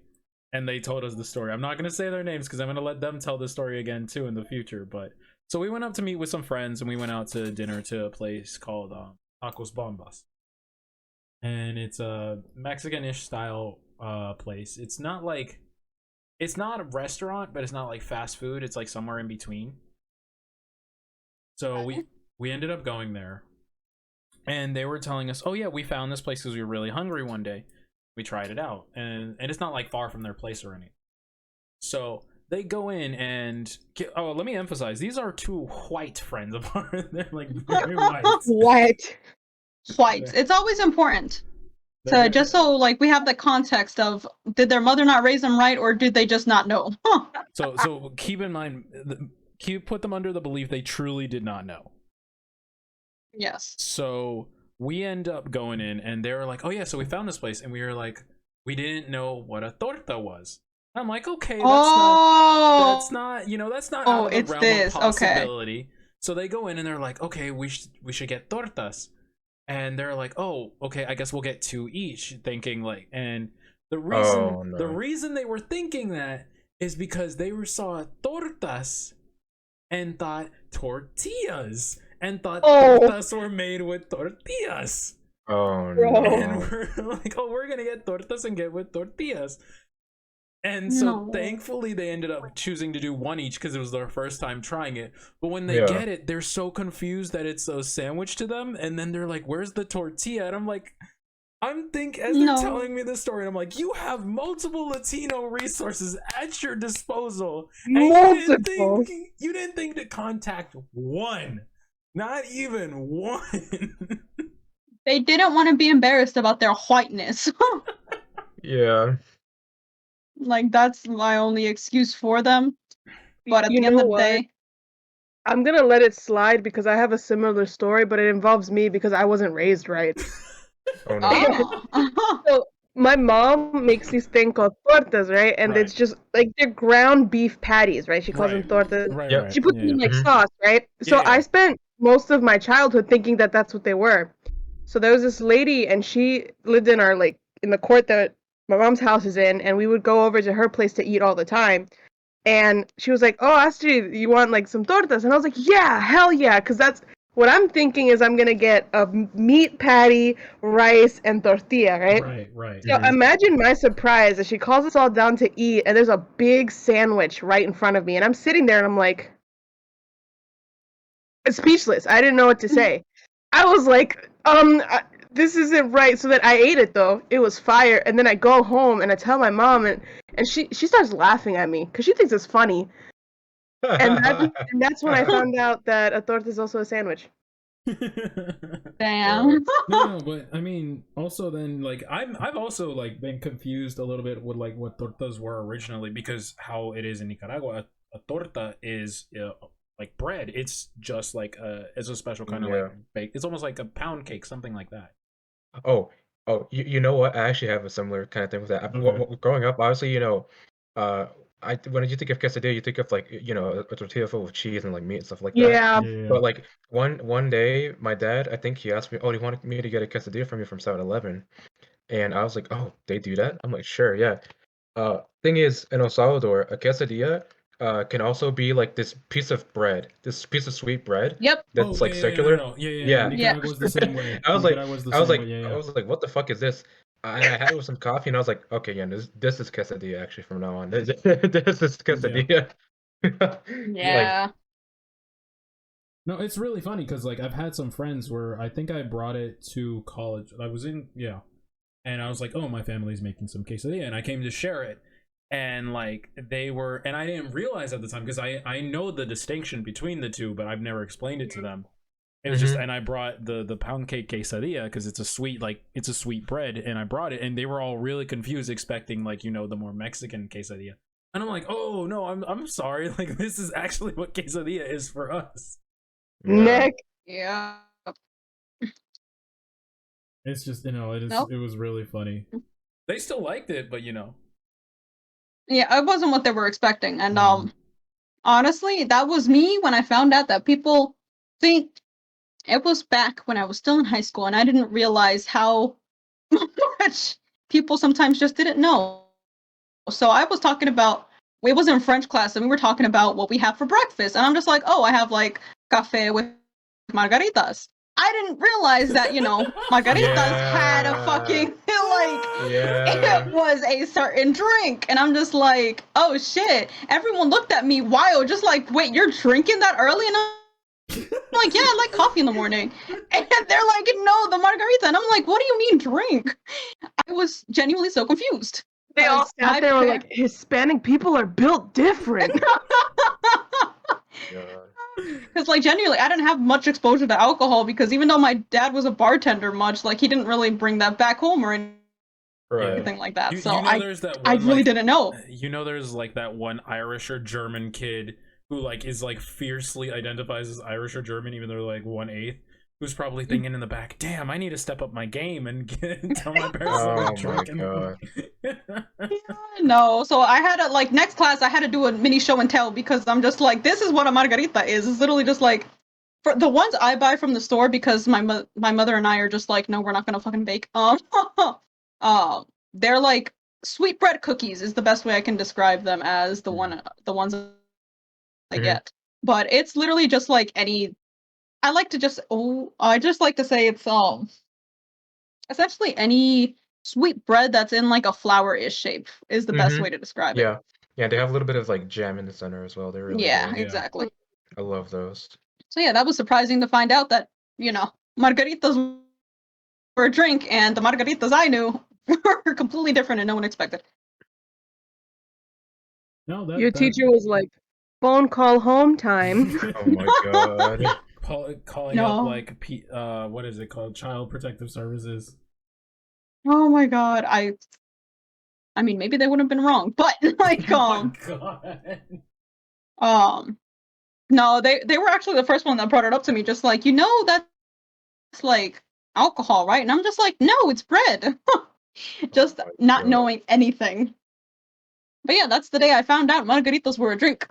and they told us the story. I'm not gonna say their names because I'm gonna let them tell the story again too in the future. But so we went up to meet with some friends, and we went out to dinner to a place called Tacos Bombas, and it's a Mexican-ish style place. It's not a restaurant, but it's not like fast food. It's like somewhere in between. So we ended up going there, and they were telling us, oh yeah, we found this place because we were really hungry one day. We tried it out, and it's not like far from their place or anything. So they go in and let me emphasize, these are two white friends of ours. They're like very white. White. It's always important to just so like we have the context of, did their mother not raise them right, or did they just not know? So keep in mind, put them under the belief they truly did not know. Yes. So we end up going in, and they were like, oh yeah, so we found this place, and we were like, we didn't know what a torta was. And I'm like, okay, that's not out of the realm of possibility. Okay. So they go in and they're like, okay, we should get tortas. And they're like, oh, okay, I guess we'll get two each, thinking like, and the reason they were thinking that is because they saw tortas and thought tortillas and thought tortas were made with tortillas. Oh no. And we're like, oh, we're gonna get tortas and get with tortillas. And so thankfully they ended up choosing to do one each because it was their first time trying it. But when they get it, they're so confused that it's a sandwich to them, and then they're like, where's the tortilla? And I'm like, they're telling me this story, and I'm like, you have multiple Latino resources at your disposal. Multiple. And you didn't think to contact one. Not even one. They didn't want to be embarrassed about their whiteness. Yeah. Like, that's my only excuse for them. But at the end of the day, I'm gonna let it slide because I have a similar story, but it involves me because I wasn't raised right. Oh no. So my mom makes these thing called tortas, right? And it's just like they're ground beef patties, right? She calls them tortas. Right. She puts them in like sauce, right? So I spent most of my childhood thinking that that's what they were. So there was this lady, and she lived in our in the court that my mom's house is in, and we would go over to her place to eat all the time. And she was like, oh, Astrid, you want like some tortas? And I was like, yeah, hell yeah, because that's what I'm thinking is I'm gonna get a meat patty, rice, and tortilla, right? Right. So imagine my surprise as she calls us all down to eat, and there's a big sandwich right in front of me, and I'm sitting there and I'm like, speechless. I didn't know what to say. I was like, this isn't right. So that I ate it though. It was fire. And then I go home and I tell my mom, and she starts laughing at me because she thinks it's funny. And that's when I found out that a torta is also a sandwich. Damn. No, but I mean, also then like I've also like been confused a little bit with like what tortas were originally, because how it is in Nicaragua, a torta is like bread. It's just like it's a special kind of like bake. It's almost like a pound cake, something like that. Oh, you know what? I actually have a similar kind of thing with that. Okay. Growing up, obviously, uh, when you think of quesadilla, you think of like, a tortilla full of cheese and like meat and stuff like that. Yeah. But like one day, my dad, I think he asked me, "Oh, do you want me to get a quesadilla from you from 7-Eleven?" And I was like, "Oh, they do that?" I'm like, "Sure, yeah." Thing is, in El Salvador, a quesadilla can also be like this piece of bread, this piece of sweet bread Yep. that's Oh like yeah, no, circular. no, yeah. Yeah. Yeah. Nicaragua's the same way. I was like, Nicaragua's the I was same like, way. I Yeah. was like, what the fuck is this? And I had it with some coffee, and I was like, okay, yeah, this is quesadilla actually from now on. This is quesadilla. Like, Yeah. No, it's really funny because like I've had some friends where I think I brought it to college. I was in and I was like, oh, my family's making some quesadilla, and I came to share it, and like they were, and I didn't realize at the time because I know the distinction between the two, but I've never explained it to them. It was just, and I brought the pound cake quesadilla because it's a sweet bread, and I brought it, and they were all really confused, expecting like the more Mexican quesadilla, and I'm like, oh no, I'm sorry, like this is actually what quesadilla is for us. Nick. Yeah. It's just it was really funny. They still liked it, but Yeah, it wasn't what they were expecting, and honestly, that was me when I found out that people think. It was back when I was still in high school, and I didn't realize how much people sometimes just didn't know. So I was talking about, it was in French class, and we were talking about what we have for breakfast, and I'm just like, oh, I have like cafe with margaritas. I didn't realize that, margaritas had a fucking, it was a certain drink. And I'm just like, oh shit. Everyone looked at me wild, just like, wait, you're drinking that early? And I'm like, yeah, I like coffee in the morning. And they're like, no, the margarita. And I'm like, what do you mean drink? I was genuinely so confused. They all sat there and were like, Hispanic people are built different. Because like genuinely, I didn't have much exposure to alcohol because even though my dad was a bartender, he didn't really bring that back home or anything like that. There's that one, I really didn't know. There's like that one Irish or German kid who like is like fiercely identifies as Irish or German, even though they're like 1/8. Who's probably thinking in the back, damn, I need to step up my game and tell my parents that I'm drinking. No, so I had to, next class, I had to do a mini show and tell because I'm just like, this is what a margarita is. It's literally just like, for the ones I buy from the store because my mother and I are just like, no, we're not gonna fucking bake. They're like sweetbread cookies is the best way I can describe them as the ones I get. But it's literally just like any. I just like to say it's essentially any sweet bread that's in like a flour-ish shape is the best way to describe it. Yeah, they have a little bit of like jam in the center as well. They're really good. Exactly. I love those. So yeah, that was surprising to find out that margaritas were a drink, and the margaritas I knew were completely different, and no one expected. No, your teacher was like, phone call home time. Oh my god. Calling up like what is it called? Child Protective Services. Oh my god, I mean maybe they wouldn't have been wrong, but like Oh my god. No, they were actually the first one that brought it up to me, just like, that's like alcohol, right? And I'm just like, no, it's bread. Just not knowing anything. But yeah, that's the day I found out margaritas were a drink.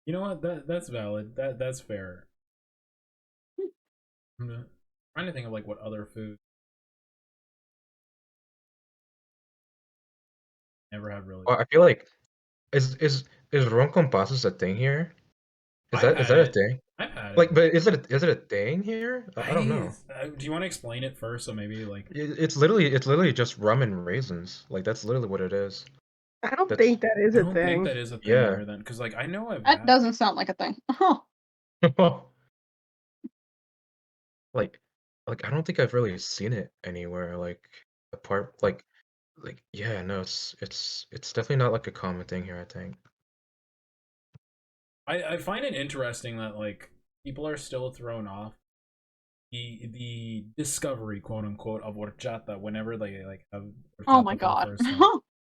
You know what? That's valid. That's fair. I'm trying to think of like what other food never had really. Well, I feel like is ron con pasas a thing here? Is that a thing? I've had it. But is it a thing here? I don't know. Do you want to explain it first? So maybe like it's literally just rum and raisins. Like that's literally what it is. I don't think that is a thing. I don't think that is a thing here then, because like I know that doesn't sound like a thing. Like I don't think I've really seen it anywhere. Like apart yeah, no, it's definitely not like a common thing here, I think. I find it interesting that like people are still thrown off the discovery, quote unquote, of horchata whenever they like have. Oh my god.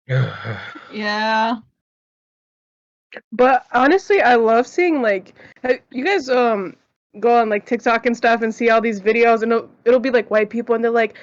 Yeah. But honestly, I love seeing like you guys go on like TikTok and stuff and see all these videos, and it'll be like white people, and they're like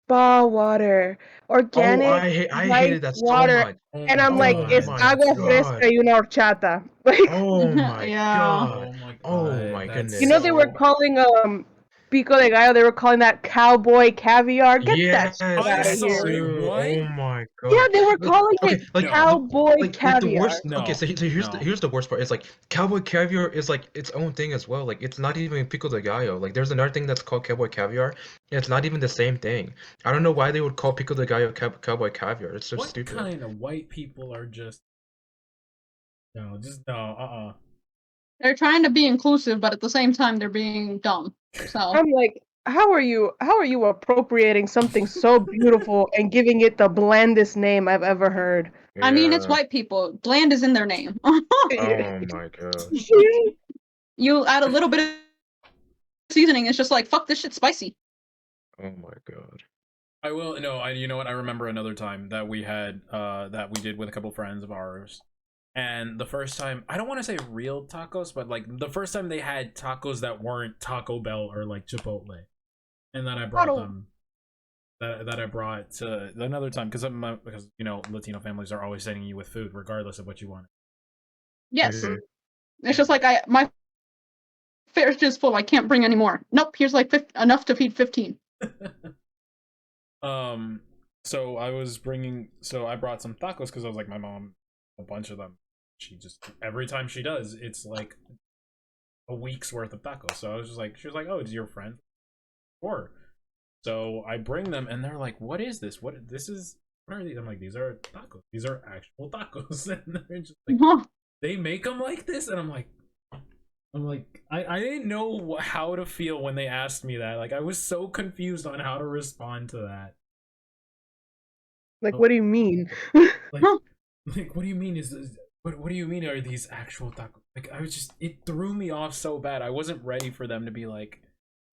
spa water, Oh, organic I rice hated that so water, much. Oh and my I'm like, Oh it's god. my agua fresca god. y una horchata. Like, Oh my Yeah. god. Oh my Oh god. my That's you goodness. know, they were so. calling pico de gallo. They were calling that cowboy caviar. Get that Yes, shit I'm out of that here. sorry. too. What? Oh my Yeah, god. they were Like, calling okay, it like No. cowboy like the caviar. worst. Okay, No. so here's No. here's the worst part. It's like cowboy caviar is like its own thing as well. Like it's not even pico de gallo. Like there's another thing that's called cowboy caviar. And it's not even the same thing. I don't know why they would call pico de gallo cowboy caviar. It's so What stupid. kind of white people are just. No, just no. They're trying to be inclusive, but at the same time, they're being dumb. So I'm like, how are you appropriating something so beautiful and giving it the blandest name I've ever heard? I mean, it's Yeah. white people. Bland is in their name. Oh my gosh. You add a little bit of seasoning, it's just like fuck this shit spicy. Oh my god. I will. No, you know what? I remember another time that we had, that we did with a couple friends of ours. And the first time, I don't want to say real tacos, but like the first time they had tacos that weren't Taco Bell or like Chipotle. And then I brought them. That I brought to another time because you know Latino families are always sending you with food regardless of what you want. Yes, Mhm. it's just like my fridge is full. I can't bring any more. Nope, here's like enough to feed 15. So I brought some tacos because I was like, my mom, a bunch of them. She just every time she does, it's like a week's worth of tacos. So she was like, oh, it's your friend, or. So I bring them, and they're like, "What is this? What are these?" I'm like, "These are tacos. These are actual tacos." And they're just like, "They make them like this?" And I'm like, I didn't know how to feel when they asked me that. Like, I was so confused on how to respond to that. Like, what do you mean? Like, what do you mean? What do you mean? Are these actual tacos? Like, it threw me off so bad. I wasn't ready for them to be like.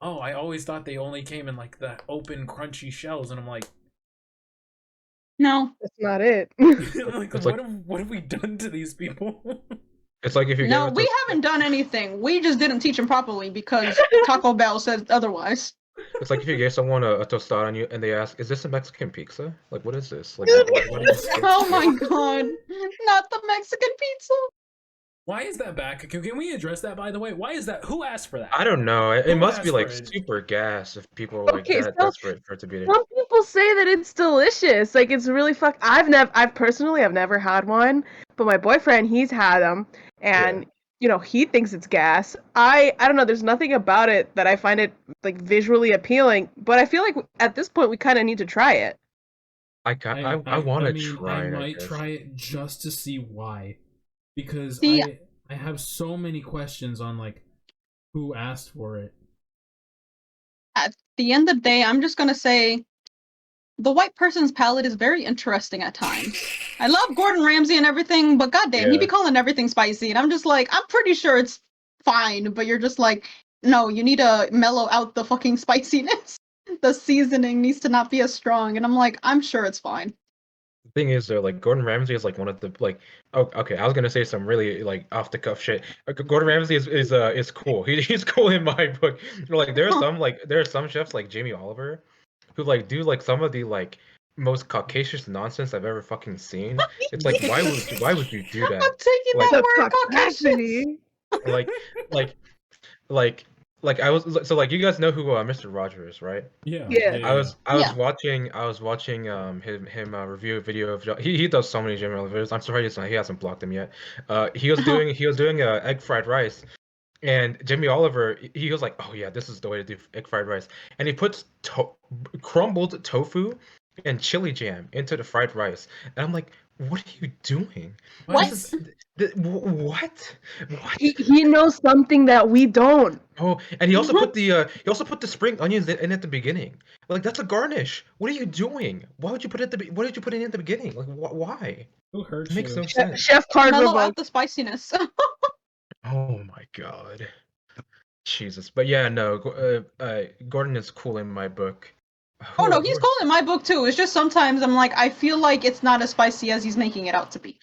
Oh, I always thought they only came in like the open, crunchy shells, and I'm like, no, That's not it. I'm like, It's what have we done to these people? It's like if you no, get we haven't done anything. We just didn't teach them properly because Taco Bell said otherwise. It's like if you gave someone a tostada on you and they ask, "Is this a Mexican pizza? Like, what is this? Like, what are you supposed Oh to my do?" god, not the Mexican pizza. Why is that back? Can we address that, by the way? Why is that? Who asked for that? I don't know. It Who must be asked like for it? super gas if people are like Okay, that so desperate for it to be there. some people say that it's delicious. Like, it's really I've never had one, but my boyfriend, he's had them, and you know, he thinks it's gas. I don't know. There's nothing about it that I find it like visually appealing, but I feel like at this point we kind of need to try it. I want to mean, try I it, I might guess. try it just to see why, because See- I have so many questions on like who asked for it. At the end of the day, I'm just gonna say the white person's palate is very interesting at times. I love Gordon Ramsay and everything, but goddamn, he be Yeah. calling everything spicy, and I'm just like, I'm pretty sure it's fine, but you're just like, no, you need to mellow out the fucking spiciness. The seasoning needs to not be as strong, and I'm like, I'm sure it's fine. The thing is, though, like Gordon Ramsay is like one of the like. Oh, okay. I was gonna say some really like off the cuff shit. Gordon Ramsay is cool. He's cool in my book. Like there are some chefs like Jamie Oliver, who like do like some of the like most Caucasian nonsense I've ever fucking seen. It's like why would you do I'm that? taking Like- that The word, Caucasian. Caucasity. like I was so like you guys know who Mr. Rogers is, right? Yeah, Yeah. I was Yeah. watching him review a video of he does so many Jamie Oliver videos. I'm surprised he hasn't blocked him yet. He was doing egg fried rice, and Jamie Oliver he was like, oh yeah, this is the way to do egg fried rice, and he puts crumbled tofu and chili jam into the fried rice, and I'm like, what are you doing? What? This is what? He knows something that we don't. Oh, and he also put the spring onions in at the beginning. Like that's a garnish. What are you doing? Why did you put it in at the beginning? Like why? Who hurt It makes you? no sense. Chef Card Mellow revoked. out the spiciness. Oh my god, Jesus. But yeah, no. Gordon is cool in my book. Oh no, he's cool in my book too. It's just sometimes I'm like, I feel like it's not as spicy as he's making it out to be.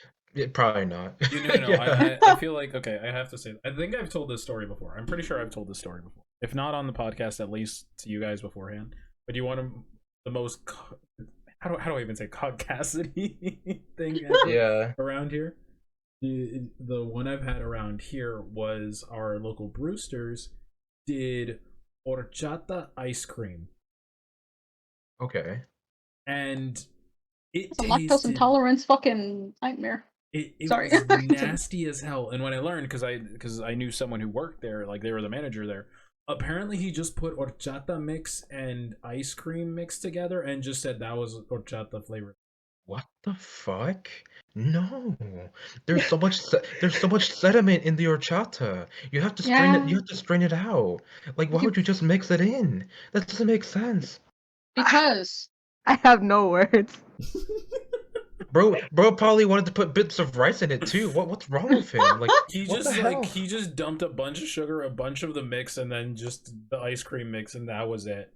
Probably not. No. Yeah. I feel like, okay, I have to say, I think I've told this story before. I'm pretty sure I've told this story before. If not on the podcast, at least to you guys beforehand. But you want the most, how do I even say caucasity thing ever Yeah. around here? The one I've had around here was our local Brewsters did horchata ice cream. Okay. And it It's a lactose tasted, intolerance fucking nightmare. it Sorry. was nasty as hell. And when I learned, because I knew someone who worked there, like they were the manager there, apparently he just put horchata mix and ice cream mixed together and just said that was horchata flavor. What the fuck? No. There's so much sediment in the horchata. You have to strain it. Yeah. You have to strain it out. Like, why would you just mix it in? That doesn't make sense. Because I have no words. Bro probably wanted to put bits of rice in it too. What's wrong with him? Like, He what just the like hell? he just dumped a bunch of sugar, a bunch of the mix, and then just the ice cream mix, and that was it.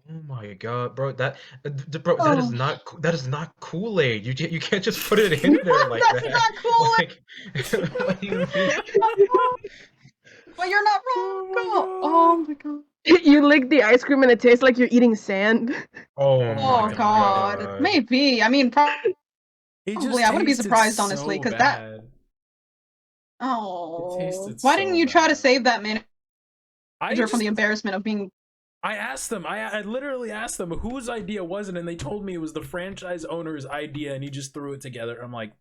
Oh my god, bro! That that is not Kool-Aid. You can't just put it in there like That's that. not Kool-Aid. Like, what do you mean? but you're not wrong. Oh Oh my god. You lick the ice cream and it tastes like you're eating sand. Oh Oh my Oh god. god. Maybe. I mean, probably. It I wouldn't be tasted surprised, honestly, so 'cause that- bad. Oh. tasted Why so didn't you try to bad. save that manager I from the embarrassment of being? I asked them. I literally asked them whose idea was it, and they told me it was the franchise owner's idea, and he just threw it together. I'm like,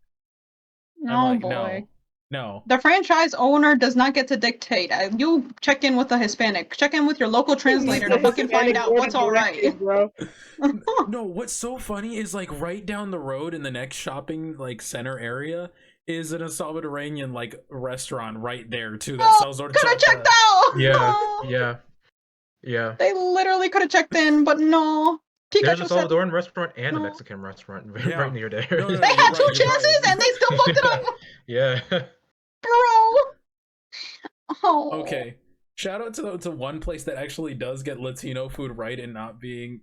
Oh boy. no. The franchise owner does not get to dictate. You check in with a Hispanic. Check in with your local translator to fucking find out what's all right. bro. No, what's so funny is like right down the road in the next shopping like center area is an Salvadorian like restaurant right there too that sells horchata. Could have checked out. Yeah, yeah. They literally could have checked in, but no. There's a Pikachu said Salvadoran restaurant and a no. Mexican restaurant Yeah. right near there. No, they had you're 2 right, chances you're right. and they still fucked it up, Yeah. bro. Oh. Okay. Shout out to one place that actually does get Latino food right and not being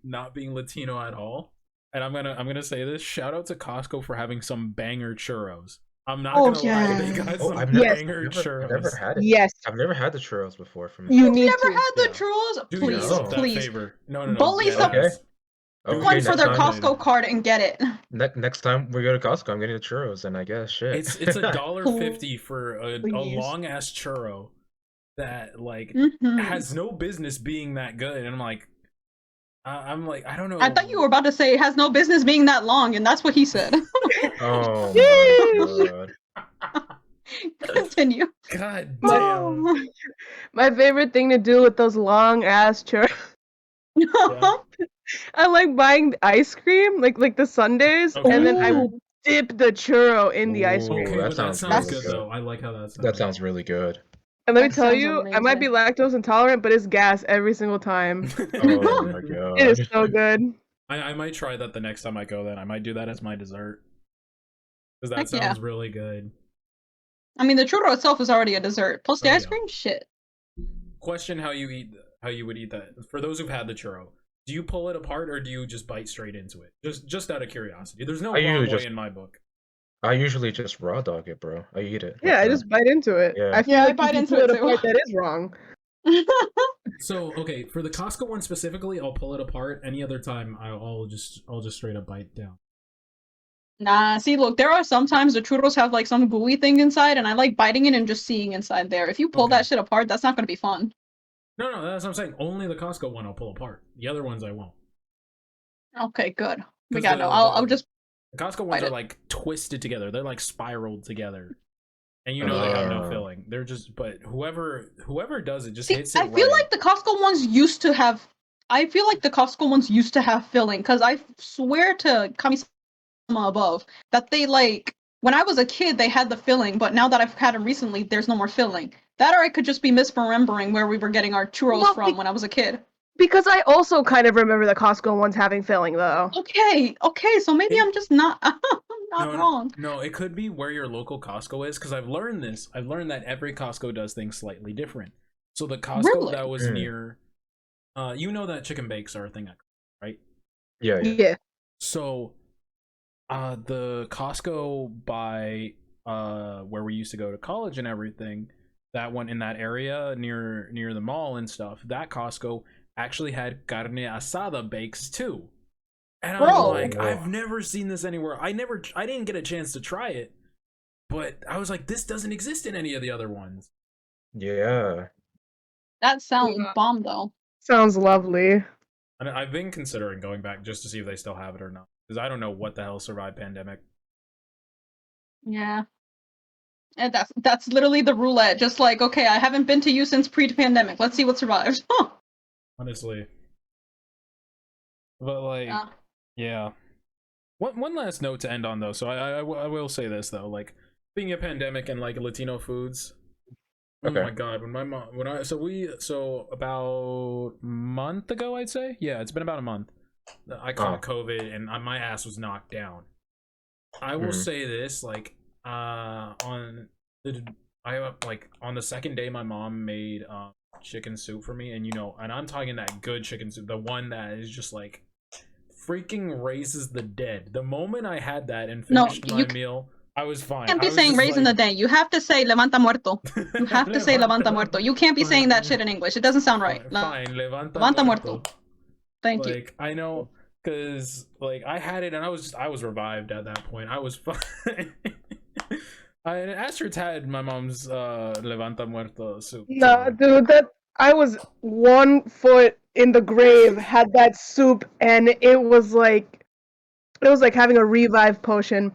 Latino at all. And I'm gonna say this. Shout out to Costco for having some banger churros. I'm not gonna lie, they got Oh, some I've banger never churros. had it. Yes. I've never had the churros before from You You've need never to. had the Yeah. churros? Do Please, yourself that please. favor. No. Bully yes. some- Okay. Do One for next their time- Costco card and get it. Next time we go to Costco, I'm getting the churros, and I guess shit. It's $1.50 for a Please. long ass churro that like Mhm. has no business being that good. And I'm like, I don't know. I thought you were about to say it has no business being that long, and that's what he said. Oh my god. Continue. God damn. Oh. My favorite thing to do with those long ass churros. I like buying the ice cream, like the sundaes, Okay. and then I Ooh. will dip the churro in the ice Ooh, cream. Okay, that but that sounds sounds really good good. though. I like how that sounds. That sounds really good. And let me That tell sounds you, I might be lactose intolerant, but it's gas every single time. Oh my god. It is so good. I might try that the next time I go. Then I might do that as my dessert because that Heck yeah. sounds really good. I mean, the churro itself is already a dessert. Plus the Oh, ice yeah. cream, shit. Question: how you would eat that? For those who've had the churro, do you pull it apart or do you just bite straight into it? Just out of curiosity. There's no I wrong usually way just- in my book. I usually just raw dog it, bro. I eat it. Yeah, like I that. just bite into it. Yeah. I feel Yeah, I like bite if you into pull it it too. apart, that is wrong. So okay, for the Costco one specifically, I'll pull it apart. Any other time, I'll just straight up bite down. Nah, see, look, there are sometimes the churros have like some gooey thing inside, and I like biting it and just seeing inside there. If you pull Okay. that shit apart, that's not gonna be fun. No, that's what I'm saying. Only the Costco one I'll pull apart. The other ones I won't. Okay, good. We 'Cause got no. I'll just. The Costco ones Bite are it. like twisted together. They're like spiraled together, and you know they have no Oh. filling. They're just. But whoever does it just See, hits it I feel right. like the Costco ones used to have. I feel like the Costco ones used to have filling, because I swear to Kami-sama above that they like when I was a kid they had the filling, but now that I've had them recently, there's no more filling. That or I could just be misremembering where we were getting our churros Well, from when I was a kid. Because I also kind of remember the Costco ones having filling, though. Okay, so maybe It- I'm just not not wrong. No, it could be where your local Costco is because I've learned this. I've learned that every Costco does things slightly different. So the Costco Really? that was Mm. near, you know that chicken bakes are a thing, right? Yeah. Yeah. So, the Costco by where we used to go to college and everything, that one in that area near the mall and stuff, that Costco actually had carne asada bakes too. And I'm like, I've never seen this anywhere. I didn't get a chance to try it, but I was like, this doesn't exist in any of the other ones. Yeah. That sounds bomb, though. Sounds lovely. And I've been considering going back just to see if they still have it or not, because I don't know what the hell survived pandemic. Yeah. And that's literally the roulette. Just like, okay, I haven't been to you since pre-pandemic. Let's see what survives. Honestly. But like, yeah. One last note to end on though. So I will say this though, like being a pandemic and like Latino foods. Okay. Oh my god, so about a month ago, I'd say. Yeah, it's been about a month. I caught COVID and my ass was knocked down. I will say this, like on the second day my mom made chicken soup for me, and and I'm talking that good chicken soup, the one that is just like freaking raises the dead. The moment I had that and finished my meal, I was fine. You can't be saying raising the dead. You have to say levanta muerto. You have to say levanta muerto. You can't be saying that shit in English. It doesn't sound right. Fine, levanta muerto. Thank you. I know, because like I had it and I was revived at that point. I was fine. Astrid's had my mom's levanta muerto soup. Nah, dude, I was 1 foot in the grave, had that soup, and it was like having a revive potion.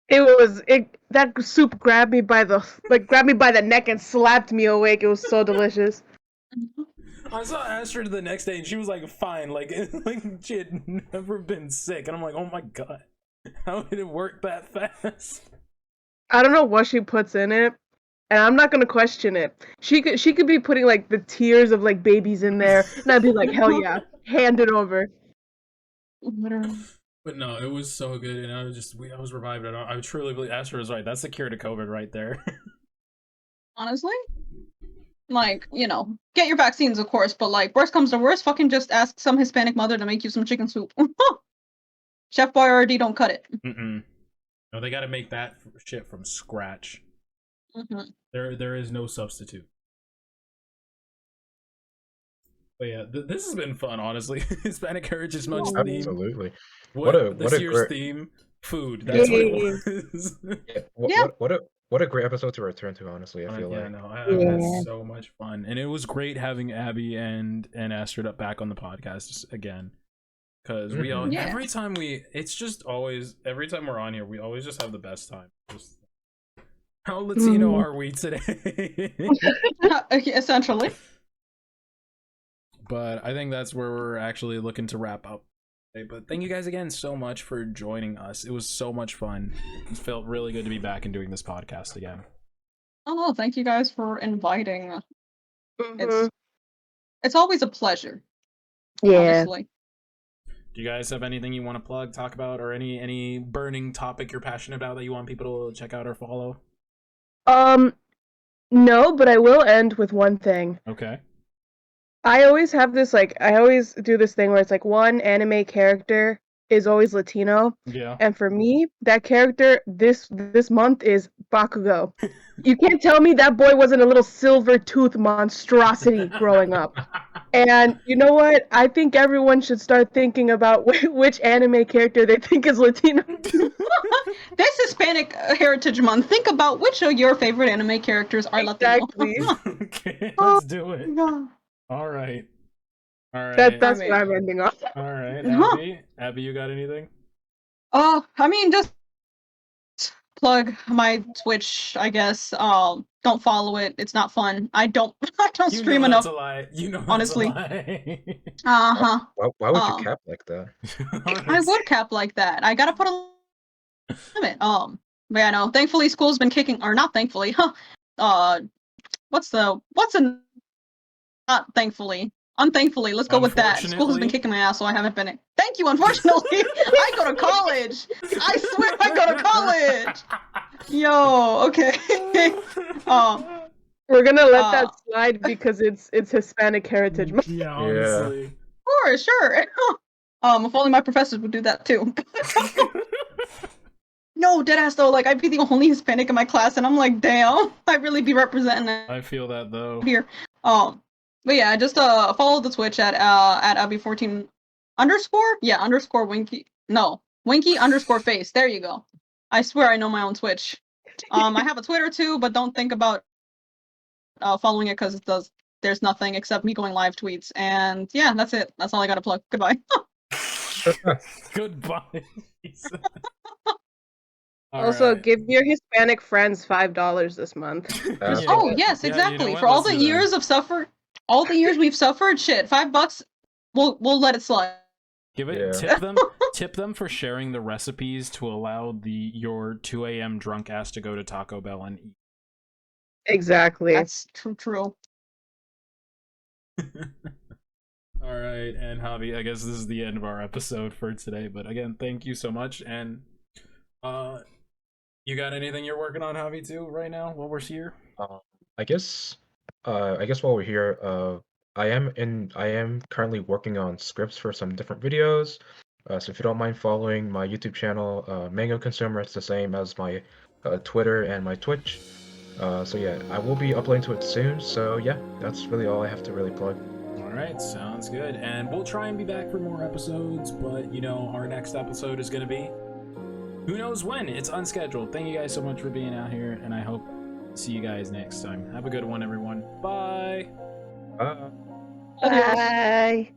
That soup grabbed me by the neck and slapped me awake. It was so delicious. I saw Astrid the next day and she was like fine, like she had never been sick, and I'm like, oh my god, how did it work that fast? I don't know what she puts in it, and I'm not gonna question it. She could be putting like the tears of like babies in there, and I'd be like, hell yeah, hand it over. But no, it was so good, and I was revived. And I truly believe Astrid was right. That's the cure to COVID right there. Honestly, like, get your vaccines, of course, but like, worst comes to worst, fucking just ask some Hispanic mother to make you some chicken soup. Chef Boyardee don't cut it. No, they got to make that shit from scratch. There is no substitute. But yeah, this has been fun, honestly. Hispanic Heritage Month theme. Absolutely. This year's theme, food. That's what it was. What a great episode to return to, honestly. I feel like. I had so much fun, and it was great having Abby and Astrid up back on the podcast again. Because we all every time we're on here, we always just have the best time. Just, how Latino are we today? Essentially. But I think that's where we're actually looking to wrap up. But thank you guys again so much for joining us. It was so much fun. It felt really good to be back and doing this podcast again. Oh, thank you guys for inviting. It's always a pleasure. Yeah. Honestly. Do you guys have anything you want to plug, talk about, or any burning topic you're passionate about that you want people to check out or follow? No, but I will end with one thing. Okay. I always have this, I always do this thing where it's like one anime character is always Latino. Yeah. And for me, that character this month is Bakugo. You can't tell me that boy wasn't a little silver tooth monstrosity growing up. And you know what? I think everyone should start thinking about which anime character they think is Latino. This Hispanic Heritage Month, think about which of your favorite anime characters are Latino. Exactly. Okay, let's do it. All right. That's what I'm ending on. All right, Abby, you got anything? Just plug my Twitch, I guess. Don't follow it. It's not fun. I don't stream enough. That's a lie. Honestly. That's a lie. Why would you cap like that? I would cap like that. I gotta put a limit. But yeah, no. Thankfully, school's been kicking, or not thankfully. Not thankfully. Unthankfully, let's go with that. School has been kicking my ass, so I haven't been. Thank you. Unfortunately, I go to college. I swear, I go to college. Yo, okay. We're gonna let that slide because it's Hispanic Heritage Month. Yeah, honestly. Sure. If only my professors would do that too. No, deadass though. Like I'd be the only Hispanic in my class, and I'm like, damn, I'd really be representing it I feel that though. here. But yeah, just follow the Twitch at Abby14 underscore. Yeah, underscore Winky. No, Winky underscore face. There you go. I swear I know my own Twitch. I have a Twitter too, but don't think about following it because there's nothing except me going live tweets. And yeah, that's it. That's all I gotta plug. Goodbye. Goodbye. Also, Alright. give your Hispanic friends $5 this month. That's Yeah. Oh right. yes, Yeah, you know exactly. what? For all Let's the do that. years of suffer, all the years we've suffered, shit, $5, we'll let it slide. Give it. Yeah. Tip them for sharing the recipes to allow your 2 a.m. drunk ass to go to Taco Bell and eat. Exactly. That's true. All right, and Javi, I guess this is the end of our episode for today. But again, thank you so much. And you got anything you're working on, Javi, too, right now while we're here? I guess while we're here, I am currently working on scripts for some different videos. So if you don't mind following my YouTube channel, Mango Consumer, it's the same as my Twitter and my Twitch. So yeah, I will be uploading to it soon. So yeah, that's really all I have to really plug. All right, sounds good. And we'll try and be back for more episodes, but you know, our next episode is going to be who knows when. It's unscheduled. Thank you guys so much for being out here, and I hope to see you guys next time. Have a good one, everyone. Bye. Bye. Bye.